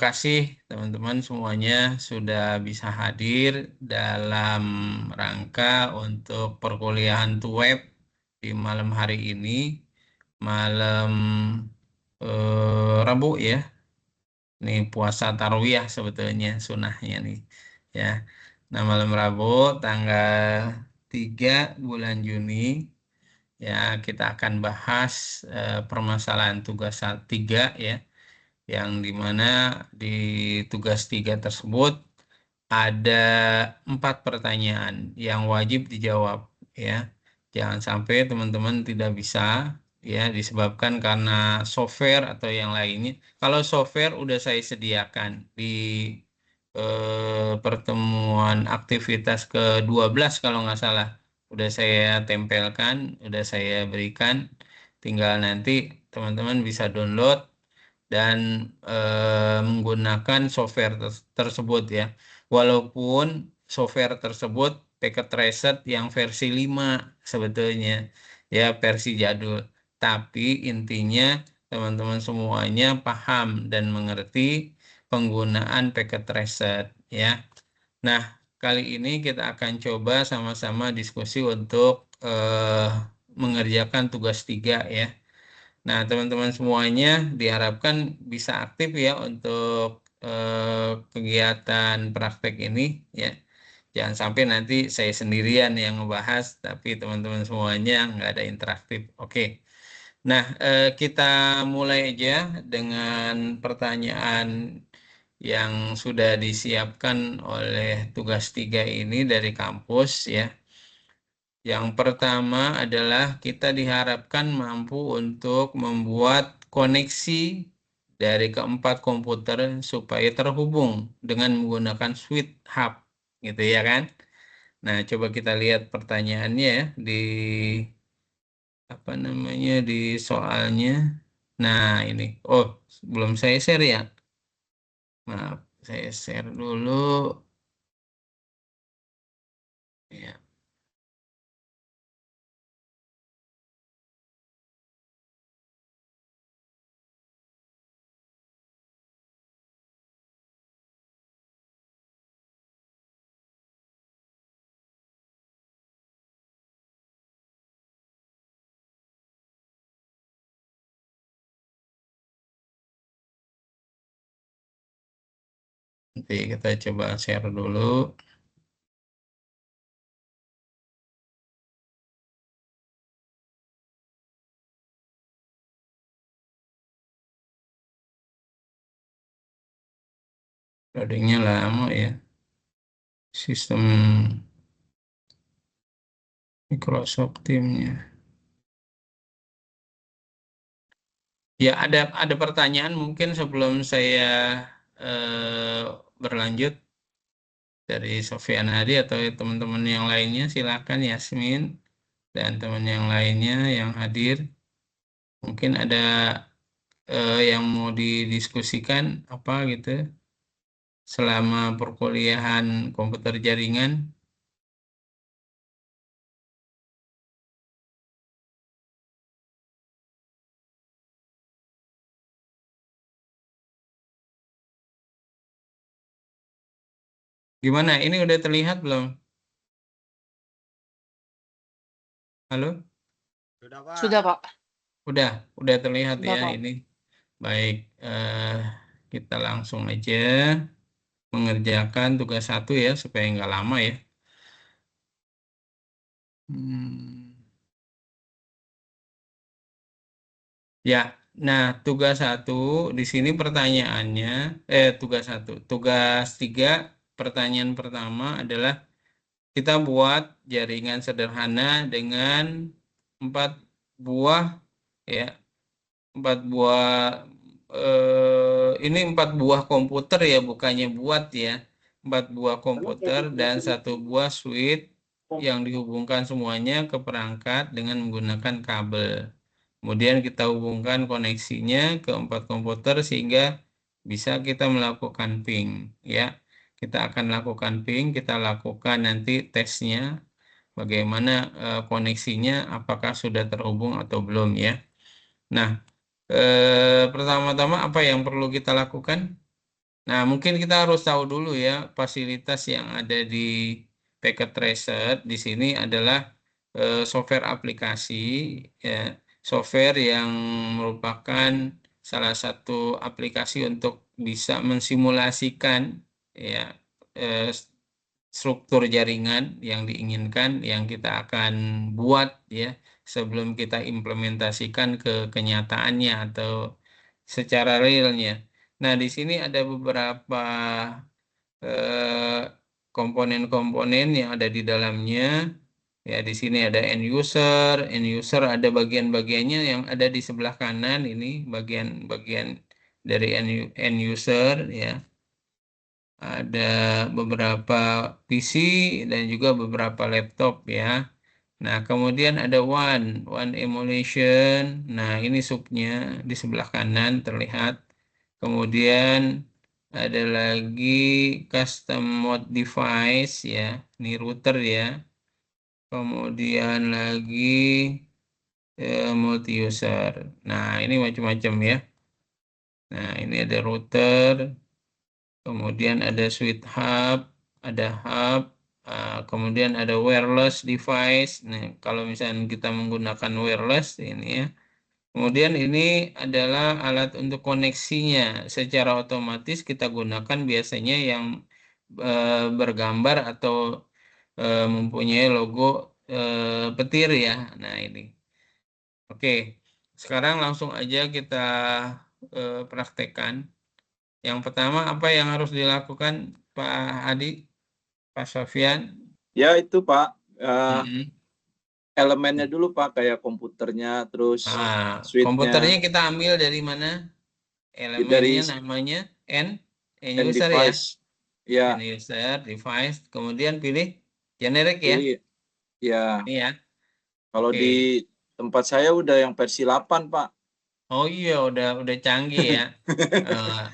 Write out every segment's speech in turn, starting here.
kasih teman-teman semuanya sudah bisa hadir dalam rangka untuk perkuliahan web di malam hari ini, malam Rabu ya. Ini puasa Tarwiyah sebetulnya sunahnya nih ya. Nah, malam Rabu tanggal 3 bulan Juni ya kita akan bahas permasalahan tugas 3 ya, yang dimana di tugas 3 tersebut ada 4 pertanyaan yang wajib dijawab ya. Jangan sampai teman-teman tidak bisa ya disebabkan karena software atau yang lainnya. Kalau software udah saya sediakan di pertemuan aktivitas ke-12 kalau nggak salah. Udah saya tempelkan, udah saya berikan. Tinggal nanti teman-teman bisa download dan menggunakan software tersebut ya. Walaupun software tersebut packet reset yang versi 5 sebetulnya ya, versi jadul. Tapi intinya teman-teman semuanya paham dan mengerti penggunaan packet reset ya. Nah, kali ini kita akan coba sama-sama diskusi untuk mengerjakan tugas 3 ya. Nah, teman-teman semuanya diharapkan bisa aktif ya untuk kegiatan praktek ini ya. Jangan sampai nanti saya sendirian yang ngebahas, tapi teman-teman semuanya nggak ada interaktif. Oke. Nah, kita mulai aja dengan pertanyaan yang sudah disiapkan oleh tugas 3 ini dari kampus ya. Yang pertama adalah kita diharapkan mampu untuk membuat koneksi dari keempat komputer supaya terhubung dengan menggunakan switch hub, gitu ya kan? Nah, coba kita lihat pertanyaannya ya di apa namanya di soalnya. Nah, ini. Oh, belum saya share ya. Maaf, saya share dulu. Ya. Nanti kita coba share dulu. Loadingnya lama ya. Sistem Microsoft Teams-nya. Ya, ada pertanyaan mungkin sebelum saya eh, berlanjut dari Sofian Hadi atau teman-teman yang lainnya, silakan Yasmin dan teman yang lainnya yang hadir. Mungkin ada yang mau didiskusikan apa gitu selama perkuliahan komputer jaringan. Gimana? Ini udah terlihat belum? Halo? Sudah, Pak. Sudah, Pak. Udah terlihat Sudah, ya Pak. ini. Baik, kita langsung aja mengerjakan tugas 1 ya, supaya nggak lama ya. Hmm. Ya, nah tugas 1 di sini pertanyaannya, tugas 3 pertanyaan pertama adalah kita buat jaringan sederhana dengan 4 buah ya, 4 buah ini 4 buah komputer ya, bukannya buat ya. 4 buah komputer dan 1 buah switch yang dihubungkan semuanya ke perangkat dengan menggunakan kabel. Kemudian kita hubungkan koneksinya ke 4 komputer sehingga bisa kita melakukan ping ya. Kita akan lakukan ping, kita lakukan nanti tesnya bagaimana koneksinya, apakah sudah terhubung atau belum ya. Nah, pertama-tama apa yang perlu kita lakukan? Nah, mungkin kita harus tahu dulu ya fasilitas yang ada di Packet Tracer di sini adalah software aplikasi, ya, software yang merupakan salah satu aplikasi untuk bisa mensimulasikan ya eh, struktur jaringan yang diinginkan yang kita akan buat ya sebelum kita implementasikan ke kenyataannya atau secara realnya. Nah, di sini ada beberapa eh, komponen-komponen yang ada di dalamnya. Ya, di sini ada end user ada bagian-bagiannya yang ada di sebelah kanan ini bagian-bagian dari end user ya. Ada beberapa PC dan juga beberapa laptop ya. Nah, kemudian ada One Emulation. Nah, ini subnya di sebelah kanan terlihat. Kemudian ada lagi custom mode device ya, ini router ya. Kemudian lagi multi user. Nah, ini macam-macam ya. Nah, ini ada router, kemudian ada switch hub, ada hub, kemudian ada wireless device. Nah, kalau misalnya kita menggunakan wireless ini ya. Kemudian ini adalah alat untuk koneksinya. Secara otomatis kita gunakan biasanya yang bergambar atau mempunyai logo petir ya. Nah, ini. Oke. Sekarang langsung aja kita praktekkan. Yang pertama apa yang harus dilakukan Pak Hadi, Pak Sofyan? Ya itu Pak, Mm-mm. elemennya dulu Pak, kayak komputernya, terus switch-nya Komputernya kita ambil dari mana? dari Elemennya namanya end end user ya. device. End Ya, user device. Kemudian pilih generik ya. pilih ya. Ini ya. Kalau Oke. di tempat saya udah yang versi 8 Pak. Oh iya udah canggih ya. Eh,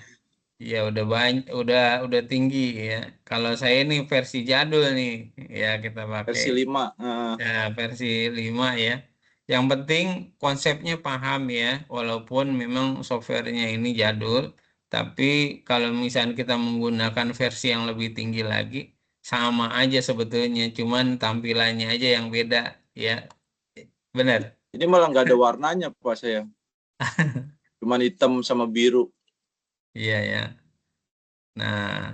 Iya udah tinggi ya. Kalau saya ini versi jadul nih ya kita pakai. Versi 5. Ya, versi 5 ya. Yang penting konsepnya paham ya, walaupun memang softwarenya ini jadul, tapi kalau misalnya kita menggunakan versi yang lebih tinggi lagi, sama aja sebetulnya, cuman tampilannya aja yang beda ya. Benar. Ini malah nggak ada warnanya Pak saya. Cuman hitam sama biru. Iya ya. Nah,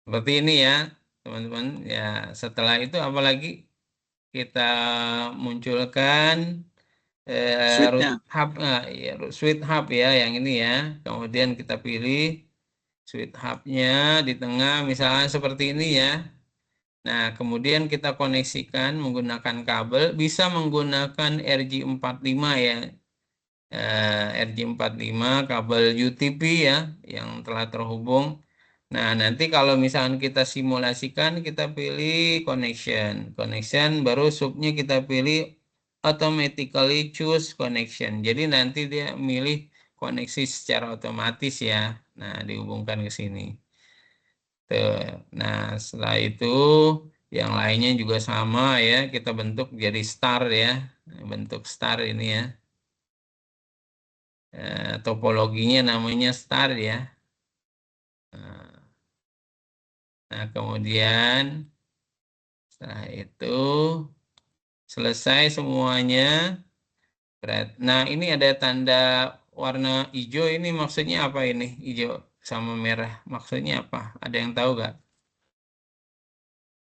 seperti ini ya, teman-teman. Ya, setelah itu apalagi kita munculkan root Switch-nya. hub, ya, sweet hub ya yang ini ya. Kemudian kita pilih sweet hubnya di tengah misalnya seperti ini ya. Nah, kemudian kita koneksikan menggunakan kabel, bisa menggunakan RJ45 ya. RJ45 kabel UTP ya yang telah terhubung. Nah, nanti kalau misalkan kita simulasikan, kita pilih connection. Connection baru subnya kita pilih automatically choose connection. Jadi nanti dia milih koneksi secara otomatis ya. Nah, dihubungkan ke sini. Tuh. Nah, setelah itu yang lainnya juga sama ya. Kita bentuk jadi star ya. Bentuk star ini ya. Topologinya namanya star ya. Nah, kemudian setelah itu selesai semuanya. Nah, ini ada tanda warna hijau ini maksudnya apa ini? Hijau sama merah maksudnya apa? Ada yang tahu nggak?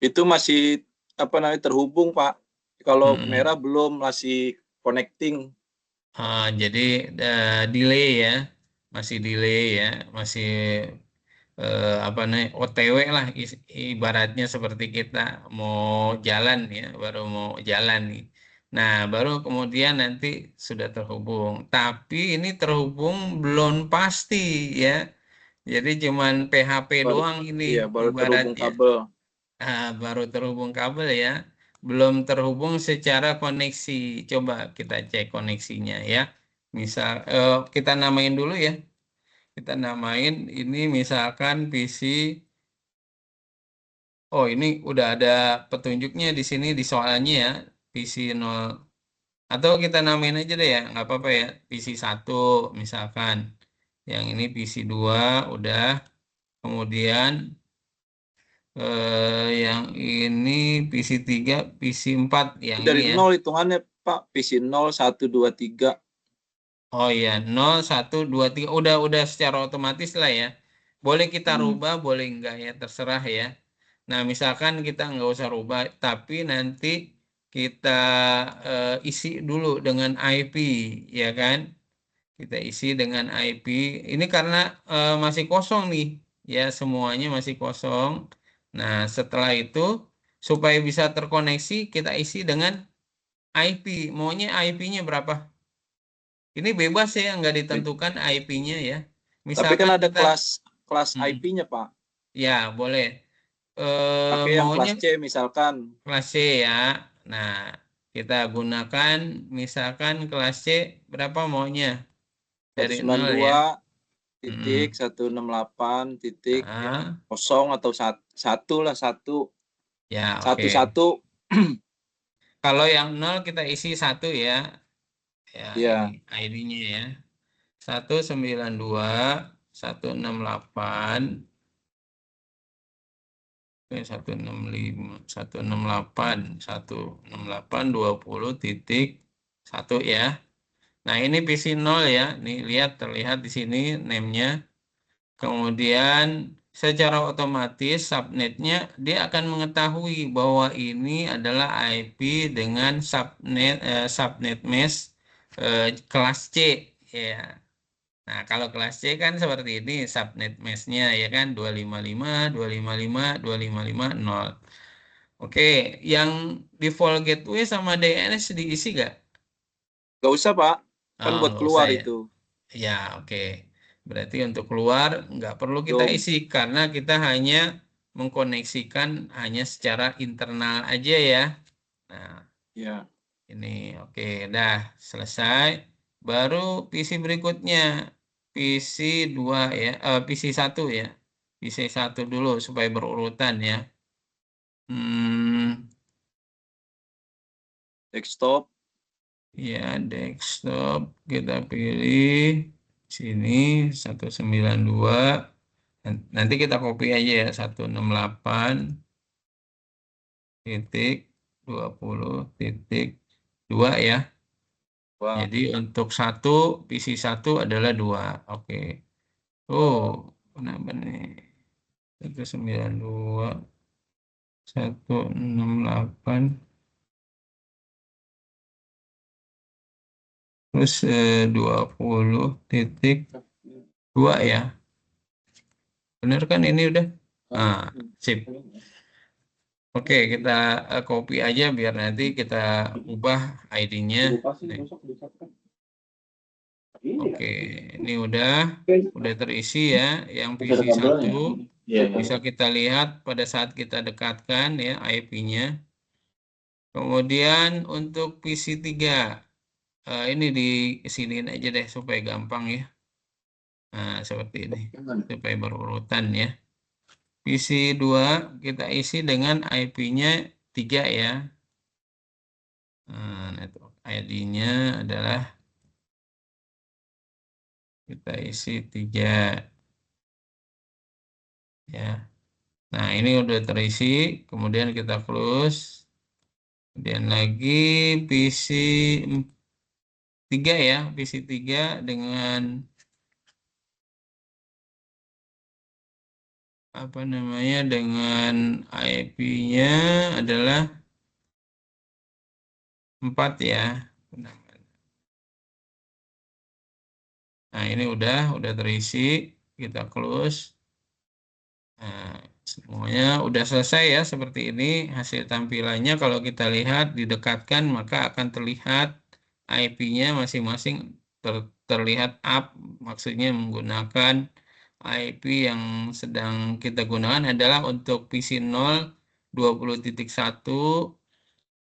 Itu masih apa namanya terhubung Pak. Kalau merah Mm-mm. belum, masih connecting. Jadi delay ya, masih delay ya, masih apa namanya OTW lah ibaratnya seperti kita mau jalan ya, baru mau jalan nih. Nah, baru kemudian nanti sudah terhubung. Tapi ini terhubung belum pasti ya. Jadi cuman PHP Baru, doang ini iya, baru terhubung ibaratnya. kabel. Baru terhubung kabel ya. Belum terhubung secara koneksi. Coba kita cek koneksinya ya. Misal kita namain dulu ya. Kita namain ini misalkan PC. Oh, ini udah ada petunjuknya di sini di soalnya ya. PC 0 atau kita namain aja deh ya, nggak apa-apa ya. PC 1 misalkan. Yang ini PC 2 udah. Kemudian yang ini PC3, PC4 yang Dari ini ya. 0 hitungannya Pak, PC 0, 1, 2, 3. Oh iya, 0, 1, 2, 3. Udah secara otomatis lah ya. Boleh kita rubah, boleh enggak ya, terserah ya. Nah, misalkan kita nggak usah rubah, tapi nanti kita isi dulu dengan IP, ya kan? Kita isi dengan IP. Ini karena masih kosong nih, ya semuanya masih kosong. Nah, setelah itu supaya bisa terkoneksi, kita isi dengan IP. Maunya IP-nya berapa? Ini bebas ya, nggak ditentukan IP-nya ya. Tapi kan Misalkan ada kita, kelas hmm, IP-nya Pak. ya boleh. Pakai yang Maunya kelas C misalkan. kelas C ya. Nah, kita gunakan misalkan kelas C berapa maunya? Dari 0 ya. 192 titik Mm-mm. 168 titik ya Ah, kosong atau satu lah satu ya satu oke. satu Kalau yang 0 kita isi 1 ya. Ya, ini ya ID-nya ya. 192 168 165 168 20.1 ya. Nah, ini PC 0 ya. Nih terlihat di sini name-nya. Kemudian secara otomatis subnetnya dia akan mengetahui bahwa ini adalah IP dengan subnet mesh kelas C ya. Nah, kalau kelas C kan seperti ini subnet mesh-nya ya kan 255.255.255.0. Oke, yang default gateway sama DNS diisi gak? nggak usah Pak, kan Oh, buat nggak usah keluar ya. itu Ya, oke. Berarti untuk keluar nggak perlu kita belum isi karena kita hanya mengkoneksikan hanya secara internal aja ya. Nah, ya ini oke, dah selesai. Baru PC berikutnya, PC 2 ya, PC 1 ya. PC 1 dulu supaya berurutan ya. Hmm, desktop ya desktop kita pilih sini 192. Nanti kita copy aja ya 168 titik 20.2 ya. Wah, Jadi untuk PC 1 adalah 2. Oke. Oh, kenapa nih? 192 168 terus 20.2 ya. Benar kan ini udah? Ah, sip. Oke, kita copy aja biar nanti kita ubah ID-nya. Oke, ini udah terisi ya yang PC 1. Bisa kita lihat pada saat kita dekatkan ya IP-nya. Kemudian untuk PC 3, ini di siniin aja deh supaya gampang ya. Nah, seperti ini. Supaya berurutan ya. PC 2 kita isi dengan IP-nya 3 ya. Nah, network ID-nya adalah kita isi 3 ya. Nah, ini udah terisi, kemudian kita close. Kemudian lagi PC 3 ya, PC 3 dengan apa namanya? Dengan IP-nya adalah 4 ya. Nah, ini udah terisi, kita close. Nah, semuanya udah selesai ya seperti ini hasil tampilannya. Kalau kita lihat didekatkan maka akan terlihat IP-nya masing-masing terlihat up, maksudnya menggunakan IP yang sedang kita gunakan adalah untuk PC 0 20.1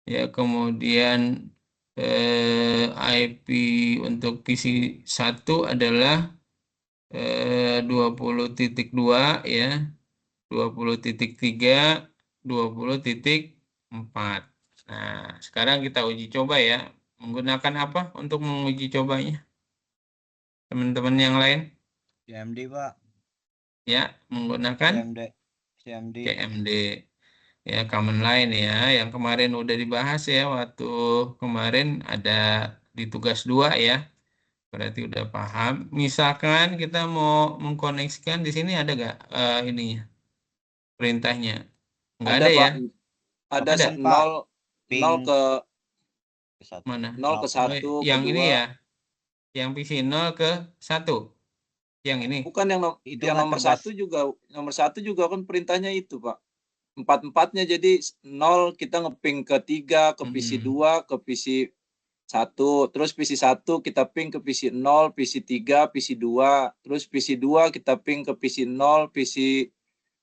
ya, kemudian IP untuk PC 1 adalah 20.2 ya, 20.3, 20.4. Nah, sekarang kita uji coba ya. Menggunakan apa untuk menguji cobanya? Teman-teman yang lain? CMD Pak. ya, menggunakan CMD. Ya, command line ya, yang kemarin udah dibahas ya, waktu kemarin ada di tugas 2 ya, berarti udah paham. Misalkan kita mau mengkoneksikan di sini ada nggak ininya, perintahnya? Nggak Ada ada ya? Pak, ada Ada? 0 ke Mana? 0 ke Oh, 1 ke yang ini 2. ya, yang PC 0 ke 1, yang ini. Bukan yang nomor satu juga kan perintahnya itu Pak. Empat-empatnya, jadi 0 kita ngeping ke 3, ke PC 2, ke PC 1, terus PC 1 kita ping ke PC 0, PC 3, PC 2, terus PC 2 kita ping ke PC 0, PC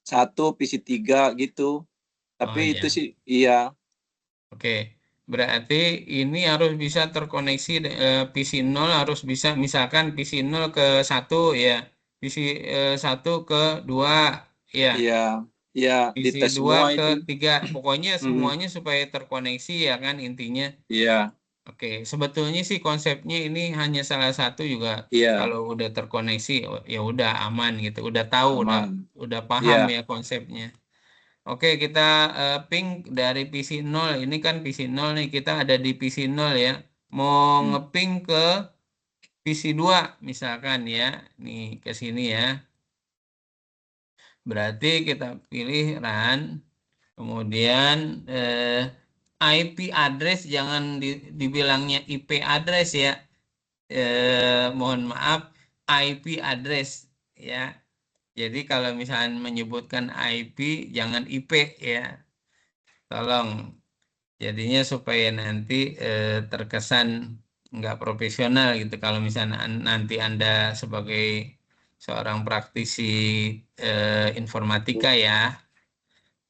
1, PC 3 gitu. Oh Tapi itu ya, sih iya. oke. Berarti ini harus bisa terkoneksi, PC 0 harus bisa, misalkan PC 0 ke 1 ya, PC 1 ke 2 ya, Iya, iya PC dites 2 semua ke itu. 3, pokoknya Hmm, semuanya supaya terkoneksi ya kan intinya. iya, Oke, sebetulnya sih konsepnya ini hanya salah satu juga, iya, kalau udah terkoneksi ya udah aman gitu, udah tahu, aman. udah paham Iya. ya konsepnya. Oke, kita ping dari PC 0. Ini kan PC 0 nih, kita ada di PC 0 ya. Mau Hmm. ngeping ke PC 2 misalkan ya. Nih ke sini ya. Berarti kita pilih run. Kemudian IP address jangan dibilangnya IP address ya. Mohon maaf, IP address ya. Jadi kalau misalnya menyebutkan IP jangan IP ya. Tolong. Jadinya supaya nanti terkesan nggak profesional gitu. Kalau misalnya nanti Anda sebagai seorang praktisi informatika ya.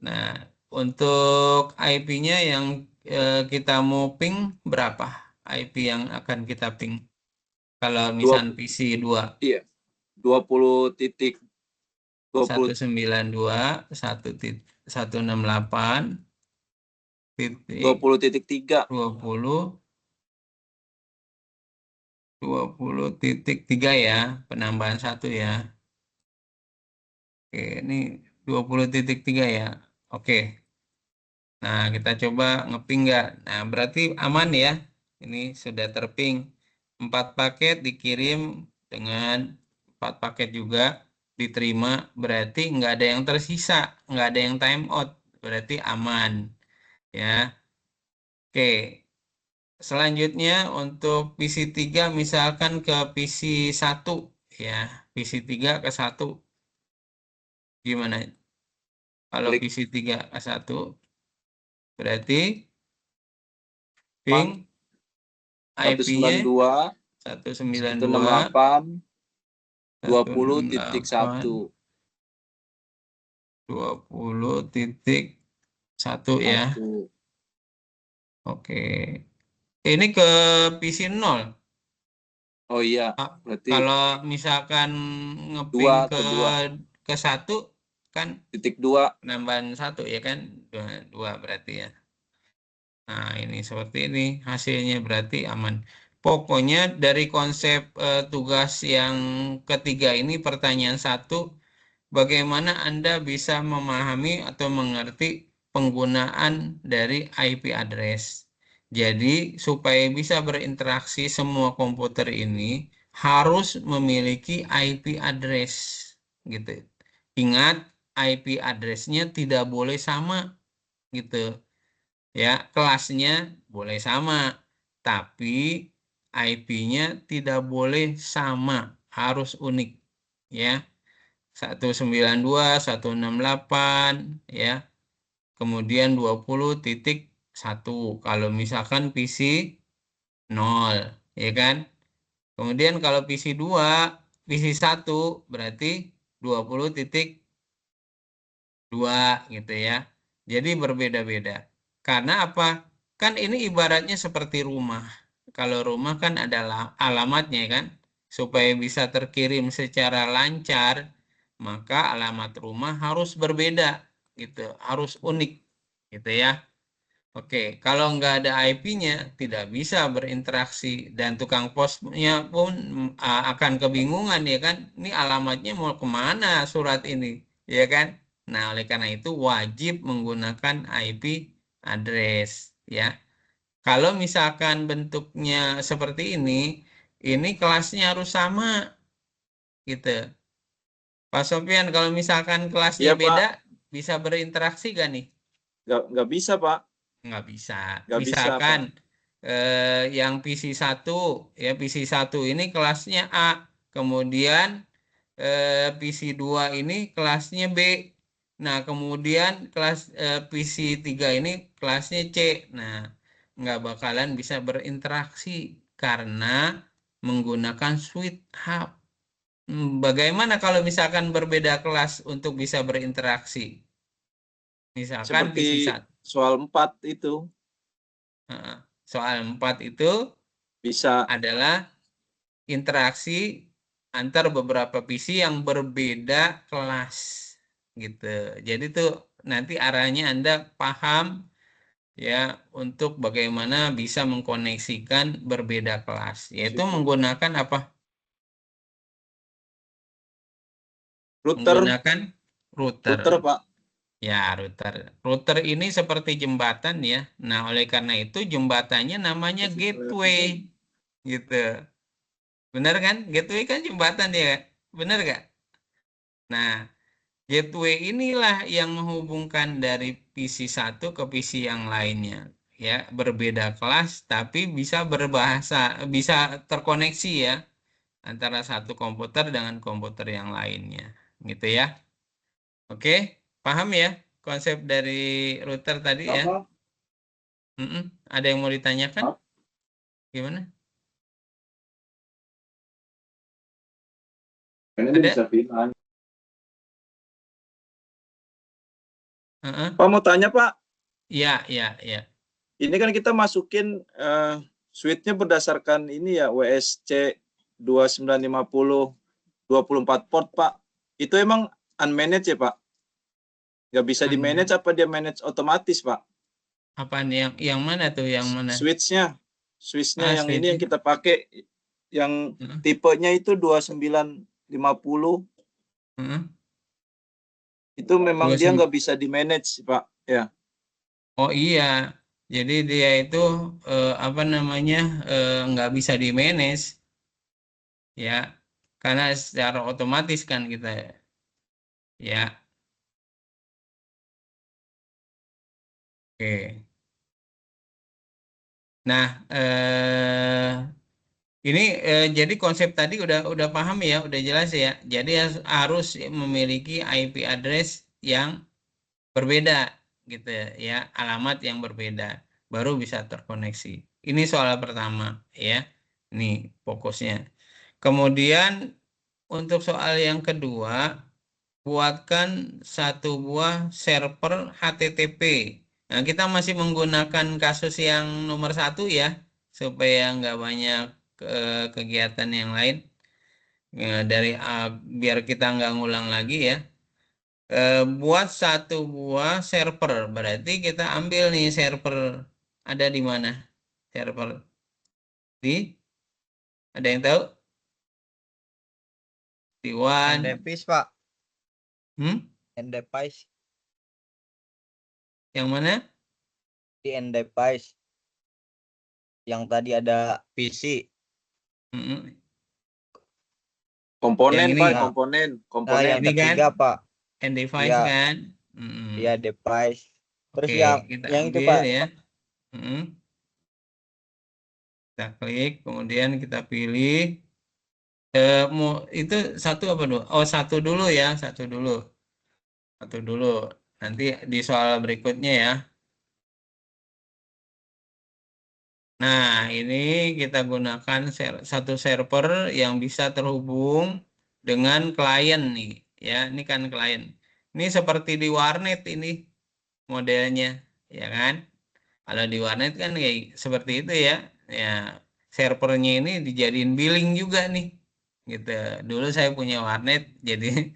Nah, untuk IP-nya yang kita mau ping berapa? IP yang akan kita ping. Kalau Dua, misalnya PC 2, iya, 20 titik 20 192, 168, titik 20.3. 20, 20.3 ya, penambahan 1 ya. Oke, ini 20.3 ya. Oke, nah kita coba ngeping nggak? Nah, berarti aman ya. Ini sudah terping. 4 paket dikirim dengan 4 paket juga diterima. Berarti nggak ada yang tersisa, nggak ada yang time out. Berarti aman ya. Oke, selanjutnya untuk PC 3 misalkan ke PC 1 ya. PC 3 ke 1 gimana? Kalau Klik PC 3 ke 1 berarti man ping IP-nya 192, 192 168 168, 20.1 ya. 1. Oke. Ini ke PC 0. Oh iya, Ah, berarti kalau misalkan ngeping 2 ke ke 2 1 kan titik 2. penambahan 1 ya kan? Dua berarti ya. Nah, ini seperti ini hasilnya berarti aman. Pokoknya dari konsep tugas yang ketiga ini, pertanyaan 1, bagaimana Anda bisa memahami atau mengerti penggunaan dari IP address. Jadi, supaya bisa berinteraksi semua komputer ini harus memiliki IP address gitu. Ingat, IP address-nya tidak boleh sama gitu. Ya, kelasnya boleh sama, tapi IP-nya tidak boleh sama, harus unik ya. 192.168 ya. Kemudian 20.1 kalau misalkan PC 0 ya kan. Kemudian kalau PC 2, PC 1 berarti 20.2 gitu ya. Jadi berbeda-beda. Karena apa? Kan ini ibaratnya seperti rumah. Kalau rumah kan adalah alamatnya kan. Supaya bisa terkirim secara lancar, maka alamat rumah harus berbeda gitu, harus unik gitu ya. Oke, kalau nggak ada IP-nya tidak bisa berinteraksi dan tukang posnya pun akan kebingungan ya kan, ini alamatnya mau kemana surat ini, ya kan? Nah, oleh karena itu wajib menggunakan IP address ya. Kalau misalkan bentuknya seperti ini kelasnya harus sama gitu. Pak Sofian, kalau misalkan kelasnya Iya Pak, beda, bisa berinteraksi gak nih? nggak bisa Pak, Nggak bisa. nggak bisa Misalkan Pak. yang PC1 ya PC1 ini kelasnya A, kemudian PC2 ini kelasnya B. Nah, kemudian kelas PC3 ini kelasnya C. Nah, nggak bakalan bisa berinteraksi karena menggunakan suite hub. Bagaimana kalau misalkan berbeda kelas untuk bisa berinteraksi? Misalkan Seperti PC1. soal 4 itu Soal 4 itu bisa. adalah interaksi antar beberapa PC yang berbeda kelas gitu. Jadi tuh nanti arahnya Anda paham ya untuk bagaimana bisa mengkoneksikan berbeda kelas, yaitu menggunakan apa? Router, Menggunakan router. router Pak. Ya, router. Router ini seperti jembatan ya. Nah, oleh karena itu jembatannya namanya gateway gitu. Benar kan? Gateway kan jembatan ya. Benar gak? Nah, gateway inilah yang menghubungkan dari PC1 ke PC yang lainnya. Ya, berbeda kelas tapi bisa berbahasa, bisa terkoneksi ya antara satu komputer dengan komputer yang lainnya. Gitu ya. Oke, paham ya konsep dari router tadi ya? Apa? Ada yang mau ditanyakan? Apa? Gimana? Ini dia Ada? bisa pindah. Heeh. Pak mau tanya Pak, Ya, ya, ya. ini kan kita masukin suite-nya berdasarkan ini ya WSC 2950 24 port Pak. Itu emang unmanaged ya Pak? Nggak bisa di manage apa dia manage otomatis Pak? Apaan yang mana tuh? Yang mana? Switch-nya, switch-nya yang ini yang Switch. kita pakai yang Heeh. tipenya itu 2950 Heeh. itu memang dia nggak bisa di manage Pak ya. Oh iya, jadi dia itu apa namanya nggak bisa di manage ya, karena secara otomatis kan kita ya. Oke. Nah, ini jadi konsep tadi udah paham ya, udah jelas ya. Jadi harus memiliki IP address yang berbeda gitu ya, alamat yang berbeda baru bisa terkoneksi. Ini soal pertama ya. Ini fokusnya. Kemudian untuk soal yang kedua, buatkan satu buah server HTTP. Nah, kita masih menggunakan kasus yang nomor satu ya, supaya nggak banyak kegiatan yang lain. Dari biar kita nggak ngulang lagi ya. Buat satu buah server, berarti kita ambil nih server ada di mana? Server di, ada yang tahu? Di One, Endevis Pak, hmm? Endevis Yang mana? di Endevis yang tadi ada PC. Hmm. Yang Komponen ini, Pak, Nah, komponen, nah komponen. yang ini kan ketiga Pak, end device iya, kan? iya device. Terus Oke, kita yang itu ambil Pak, ya. Hmm. Kita klik, kemudian kita pilih. Mau itu satu apa dua? Oh, satu dulu ya, satu dulu, satu dulu. Nanti di soal berikutnya ya. Nah, ini kita gunakan satu server yang bisa terhubung dengan klien nih. Ya, ini kan klien. Ini seperti di warnet ini modelnya, ya kan? Kalau di warnet kan kayak seperti itu ya. Ya, servernya ini dijadiin billing juga nih. Gitu. Dulu saya punya warnet, jadi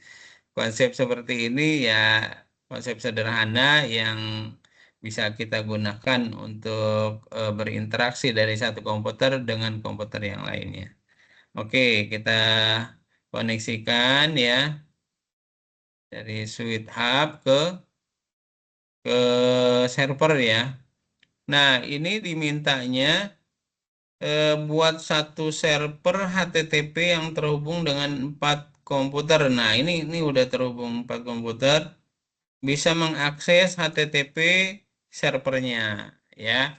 konsep seperti ini ya konsep sederhana yang bisa kita gunakan untuk berinteraksi dari satu komputer dengan komputer yang lainnya. Oke, kita koneksikan ya dari switch hub ke server ya. Nah, ini dimintanya buat satu server HTTP yang terhubung dengan 4 komputer. Nah, ini udah terhubung 4 komputer, bisa mengakses HTTP servernya ya.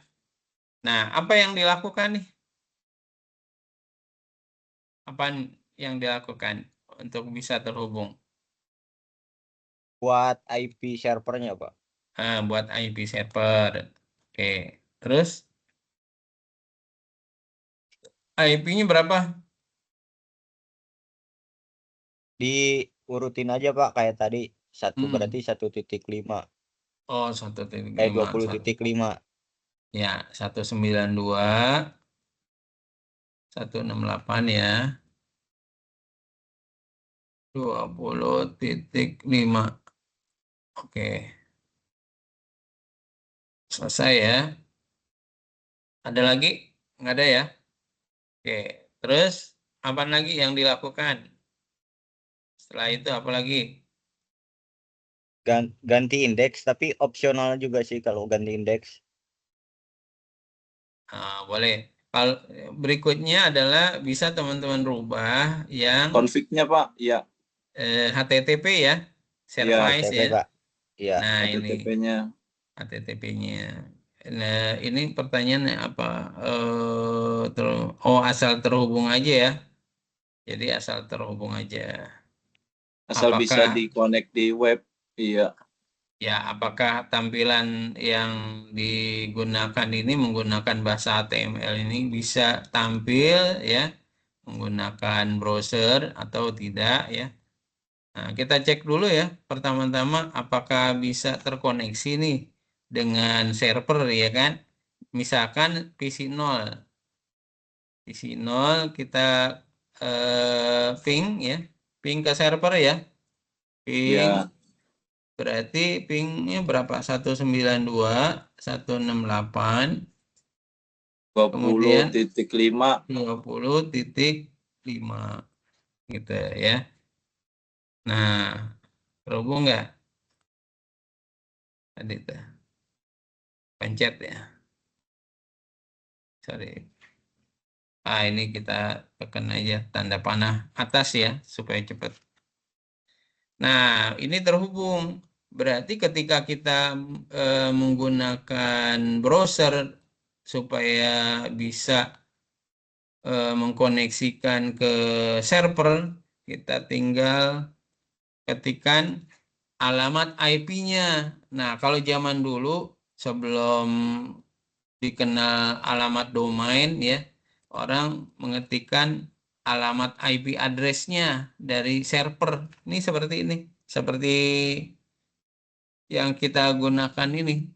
Nah, apa yang dilakukan nih? Apa yang dilakukan untuk bisa terhubung? Buat IP servernya, Pak. Buat IP server. Oke, terus IP-nya berapa? Diurutin aja, Pak, kayak tadi. Satu Hmm. berarti 1.5. Oh, 1.5. 20.5. Ya, 192, 168 ya. 20.5. Oke, selesai ya. Ada lagi? Nggak ada ya? Oke, terus apa lagi yang dilakukan? Setelah itu apa lagi? Ganti indeks, tapi opsional juga sih kalau ganti indeks. Boleh. Kalau berikutnya adalah bisa teman-teman rubah yang Konfignya Pak, ya. HTTP ya, Iya, service HTTP, ya. Pak. Iya. Nah, ini HTTP-nya. HTTP-nya. Nah, ini pertanyaannya apa? Asal terhubung aja ya. Jadi asal terhubung aja. Asal bisa Apakah di-connect di web. Iya. ya, apakah tampilan yang digunakan ini menggunakan bahasa HTML ini bisa tampil ya menggunakan browser atau tidak ya? Nah, kita cek dulu ya. Pertama-tama apakah bisa terkoneksi nih dengan server ya kan? Misalkan PC 0. PC 0 kita ping ya. Ping ke server ya. Ping Iya. berarti pingnya berapa? 192, 168, kemudian 20.5. 20.5 gitu ya. Nah, terhubung nggak? Tadi tuh pencet ya. Sorry. Ini kita tekan aja tanda panah atas ya supaya cepat. Nah, ini terhubung. Berarti ketika kita menggunakan browser supaya bisa mengkoneksikan ke server, kita tinggal ketikkan alamat IP-nya. Nah, kalau zaman dulu sebelum dikenal alamat domain ya, orang mengetikkan alamat IP address-nya dari server. Ini seperti ini. Seperti yang kita gunakan ini.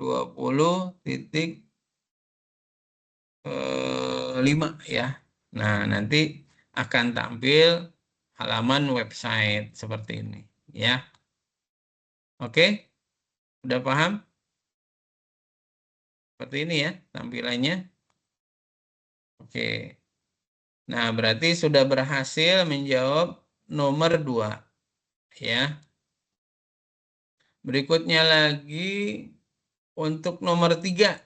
20.5 ya. Nah, nanti akan tampil halaman website seperti ini ya. Oke? Udah paham? Seperti ini ya tampilannya. Oke. Nah, berarti sudah berhasil menjawab nomor 2 ya. Berikutnya lagi untuk nomor 3.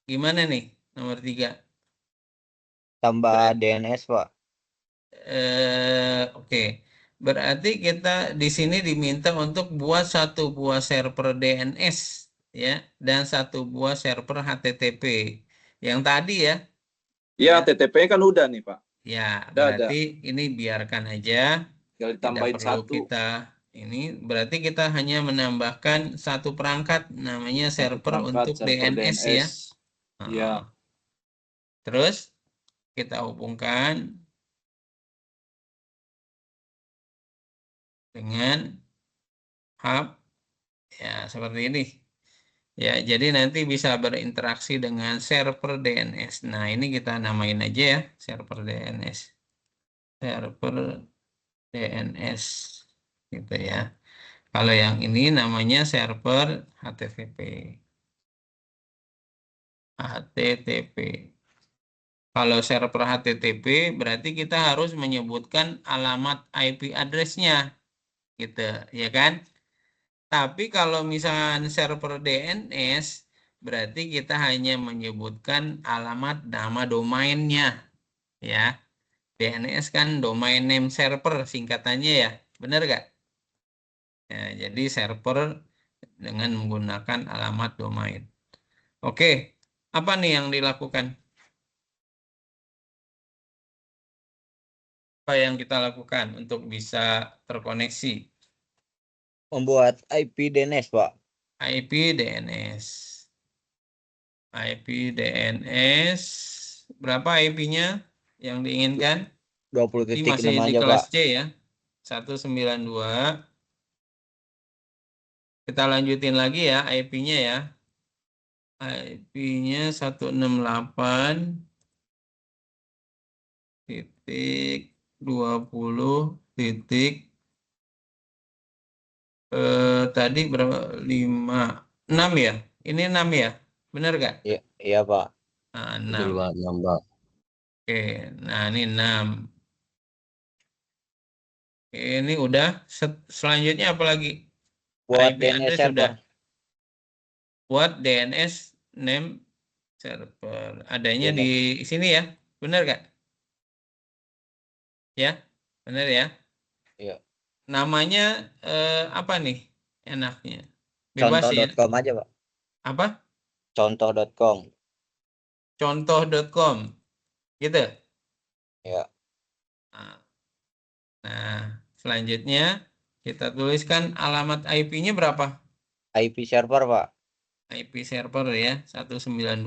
Gimana nih nomor 3? Tambah DNS, Pak. Oke. Berarti kita di sini diminta untuk buat satu buah server DNS ya dan satu buah server HTTP. Yang tadi ya. Iya, Ya. TTP kan udah nih Pak. Ya, Udah ada. berarti ini biarkan aja. Tinggal Tidak ditambahin perlu satu. kita ini berarti kita hanya menambahkan satu perangkat namanya Satu server perangkat untuk server DNS ya. DNS. Iya. Terus kita hubungkan dengan hub ya seperti ini. Ya, jadi nanti bisa berinteraksi dengan server DNS. Nah, ini kita namain aja ya, server DNS. Server DNS gitu ya. Kalau yang ini namanya server HTTP. HTTP. Kalau server HTTP berarti kita harus menyebutkan alamat IP address-nya gitu, ya kan? Tapi kalau misalkan server DNS berarti kita hanya menyebutkan alamat nama domainnya, ya. DNS kan domain name server singkatannya ya, benar gak? Ya, jadi server dengan menggunakan alamat domain. Oke, apa nih yang dilakukan? Apa yang kita lakukan untuk bisa terkoneksi? Membuat IP DNS, Pak. IP DNS. IP DNS. Berapa IP-nya yang diinginkan? Ini 20.6 masih di aja, kelas Pak. C ya. 192. Kita lanjutin lagi ya IP-nya ya. IP-nya 168 titik 20 titik tadi berapa? 5 6 ya? Ini 6 ya? Benar gak? Iya, iya, Pak. Nah, Betul 6. Pak, nambah. Oke, nah ini 6. Ini udah. Selanjutnya apa lagi? Buat IP DNS address server. sudah. Buat DNS name server. Adanya di DNS. sini ya. Benar gak? Ya, benar ya. Iya. Namanya apa nih enaknya? Bebas ya. Contoh.com aja, Pak. Apa? Contoh.com. Contoh.com. Gitu. Ya. Nah, selanjutnya kita tuliskan alamat IP-nya berapa? IP server, Pak. IP server ya, 192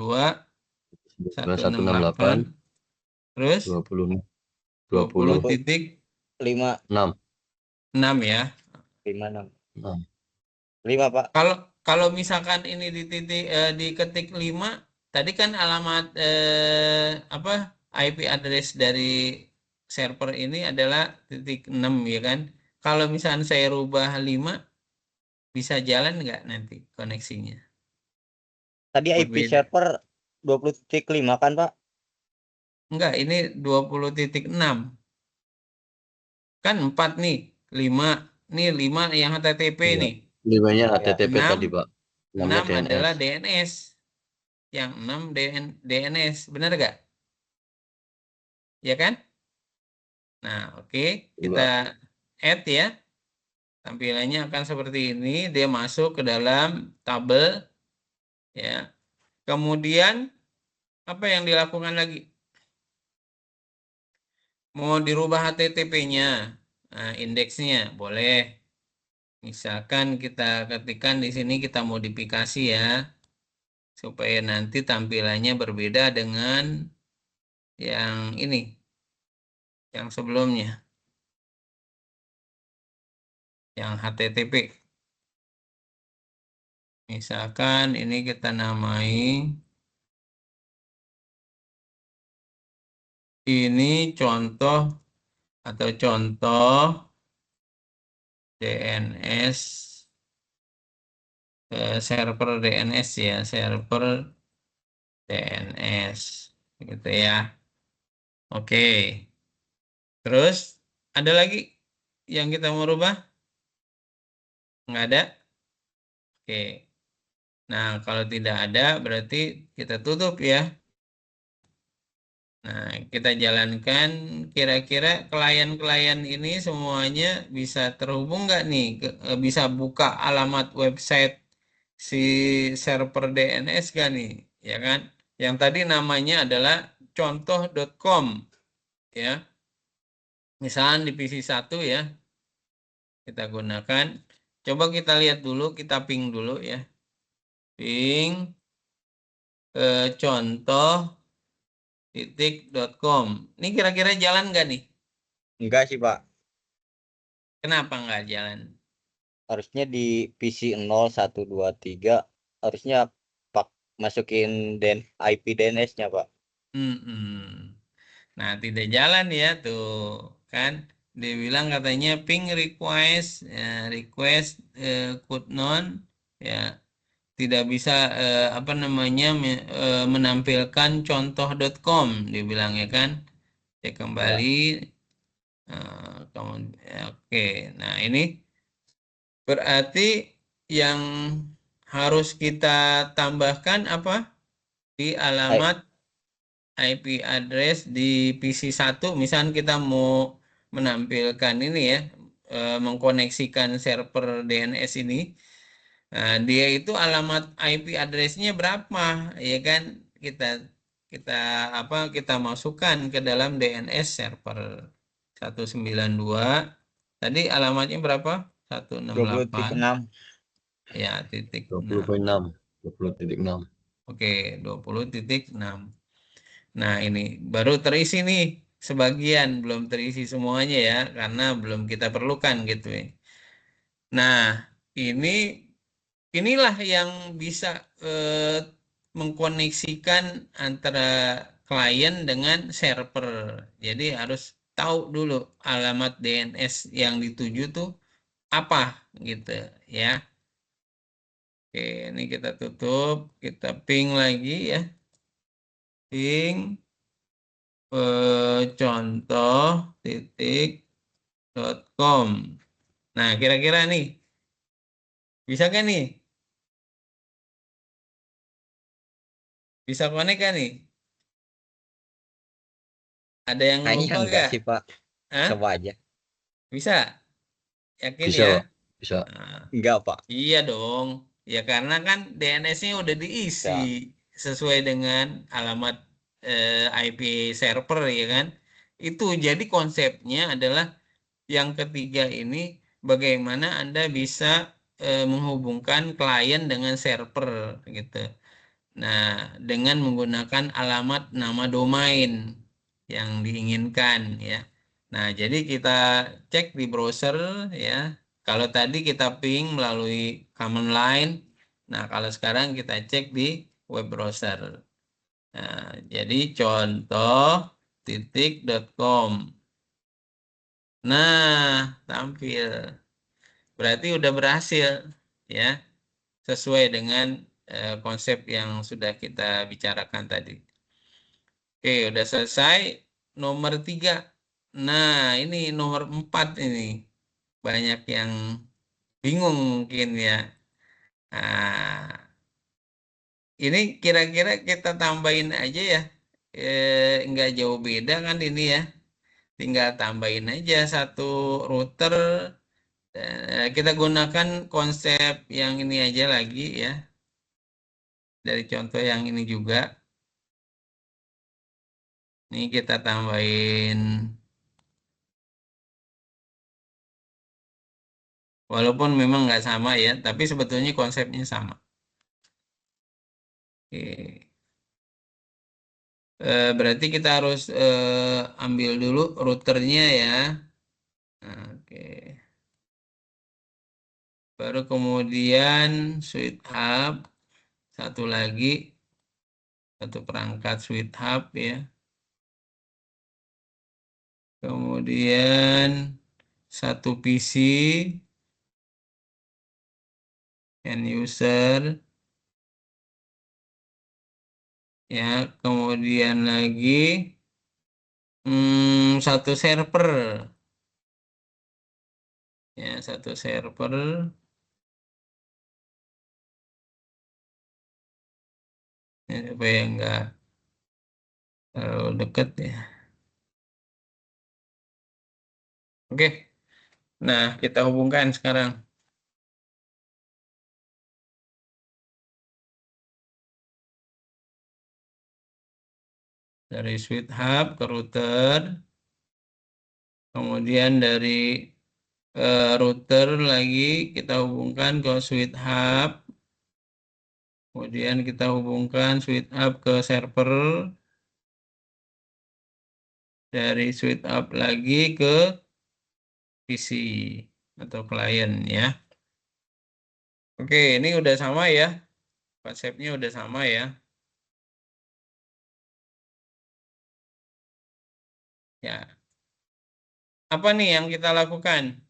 168 168 terus 20 20 20 titik 5 6 6 ya. 56. 6. 5, Pak. Kalau misalkan ini diketik 5, tadi kan alamat apa IP address dari server ini adalah titik 6 ya kan. Kalau misalkan saya rubah 5, bisa jalan nggak nanti koneksinya? Tadi IP Berbeda. server 20.5 kan, Pak? Enggak, ini 20.6. Kan 4 nih, 5. Nih 5 yang HTTP Iya. nih. 5-nya Ya. HTTP 6, tadi Pak. 6-nya 6 adalah DNS. DNS. Yang 6 DNS, benar nggak? Ya kan? Nah, oke. Kita add ya. Tampilannya akan seperti ini. Dia masuk ke dalam tabel. Ya. Kemudian, apa yang dilakukan lagi? Mau dirubah HTTP-nya. Nah, indeksnya boleh. Misalkan kita ketikkan di sini kita modifikasi ya. Supaya nanti tampilannya berbeda dengan yang ini. Yang sebelumnya. Yang HTTP. Misalkan ini kita namai ini contoh atau contoh DNS server DNS ya, server DNS gitu ya. Oke. Terus ada lagi yang kita mau rubah? Nggak ada? Oke. Nah, kalau tidak ada berarti kita tutup ya. Nah, kita jalankan kira-kira klien-klien ini semuanya bisa terhubung nggak nih? Bisa buka alamat website si server DNS kan nih? Ya kan? Yang tadi namanya adalah contoh.com ya. Misalnya di PC 1 ya. Kita gunakan. Coba kita lihat dulu, kita ping dulu ya. Ping contoh.com. Ini kira-kira jalan nggak nih? Enggak sih, Pak. Kenapa nggak jalan? Harusnya di PC 0123 harusnya Pak masukin IP DNS-nya, Pak. Nah, tidak jalan ya tuh kan. Dia bilang katanya ping request could not ya tidak bisa menampilkan contoh.com dibilang ya kan. Cek kembali. Oke, nah ini berarti yang harus kita tambahkan apa? Di alamat IP address di PC1, misalnya kita mau menampilkan ini ya, mengkoneksikan server DNS ini. Nah, dia itu alamat IP address-nya berapa, ya kan? Kita masukkan ke dalam DNS server 192. Tadi alamatnya berapa? 168 20.6. ya, titik 20.6. 20.6. Oke, 20.6. Nah, ini baru terisi nih sebagian, belum terisi semuanya ya, karena belum kita perlukan gitu ya. Nah, inilah yang bisa mengkoneksikan antara klien dengan server. Jadi harus tahu dulu alamat DNS yang dituju tuh apa gitu ya. Oke, ini kita tutup, kita ping lagi ya. Ping contoh.com. Nah, kira-kira nih, bisa kan nih? Bisa connect kan nih? Ada yang Kayaknya lupa enggak nggak? sih, Pak. Hah? Coba aja. Bisa? Yakin Bisa, ya? Pak. Bisa. Nah, Enggak, Pak. iya dong. Ya karena kan DNS-nya udah diisi Ya. sesuai dengan alamat IP server ya kan. Itu jadi konsepnya adalah yang ketiga ini bagaimana Anda bisa menghubungkan klien dengan server gitu. Nah, dengan menggunakan alamat nama domain yang diinginkan ya. Nah, jadi kita cek di browser ya. Kalau tadi kita ping melalui command line, nah kalau sekarang kita cek di web browser. Nah, jadi contoh.com. Nah, tampil. Berarti udah berhasil ya, sesuai dengan konsep yang sudah kita bicarakan tadi. Oke, udah selesai. Nomor 3. Nah, ini nomor 4 ini. Banyak yang bingung mungkin ya. Nah, ini kira-kira kita tambahin aja ya. Nggak jauh beda kan ini ya. Tinggal tambahin aja satu router. Kita gunakan konsep yang ini aja lagi ya. Dari contoh yang ini juga. Ini kita tambahin. Walaupun memang nggak sama ya, tapi sebetulnya konsepnya sama. Oke. Berarti kita harus ambil dulu routernya ya. Oke. Baru kemudian switch hub. Satu lagi. Satu perangkat switch hub ya. Kemudian satu PC. End user. Ya, kemudian lagi satu server. Ya, satu server. Ya, supaya enggak terlalu dekat ya. Oke. Nah, kita hubungkan sekarang. Dari switch hub ke router. Kemudian dari router lagi kita hubungkan ke switch hub. Kemudian kita hubungkan switch hub ke server. Dari switch hub lagi ke PC atau klien ya. Oke, ini udah sama ya. Konsepnya udah sama ya. Ya. Apa nih yang kita lakukan?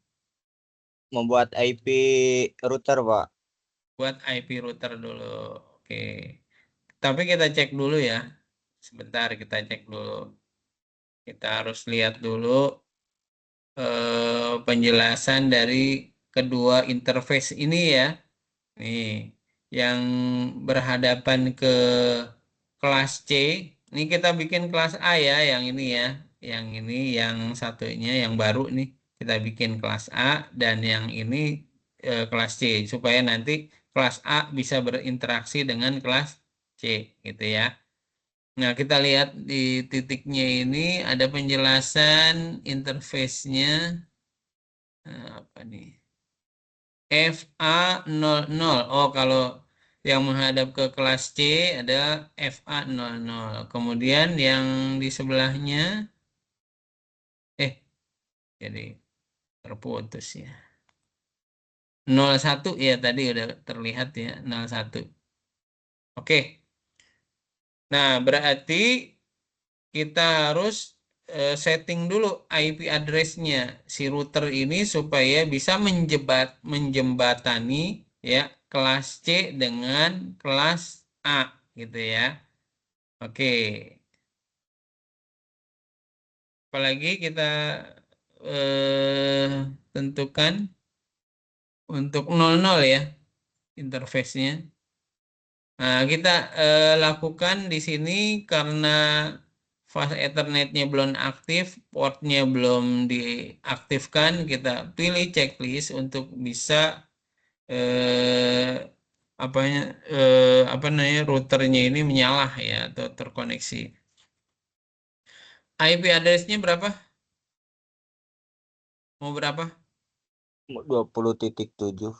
Membuat IP router, Pak. buat IP router dulu. Oke. Tapi kita cek dulu ya. Sebentar kita cek dulu. Kita harus lihat dulu penjelasan dari kedua interface ini ya. Nih, yang berhadapan ke kelas C. Ini kita bikin kelas A ya, yang ini ya. Yang ini, yang satunya, yang baru nih. Kita bikin kelas A dan yang ini kelas C. Supaya nanti kelas A bisa berinteraksi dengan kelas C gitu ya. Nah, kita lihat di titiknya ini ada penjelasan interface-nya. Apa nih? FA00. Oh, kalau yang menghadap ke kelas C ada FA00. Kemudian yang di sebelahnya jadi terputus ya. 01 ya tadi udah terlihat ya 01. Oke. Nah, berarti kita harus setting dulu IP address-nya si router ini supaya bisa menjembatani ya kelas C dengan kelas A gitu ya. Oke. Apalagi kita tentukan untuk 00 ya interface-nya. Nah, kita lakukan di sini karena fast Ethernet-nya belum aktif, portnya belum diaktifkan, kita pilih checklist untuk bisa apa namanya routernya ini menyala ya atau terkoneksi. IP address-nya berapa? Mau berapa? 20.7.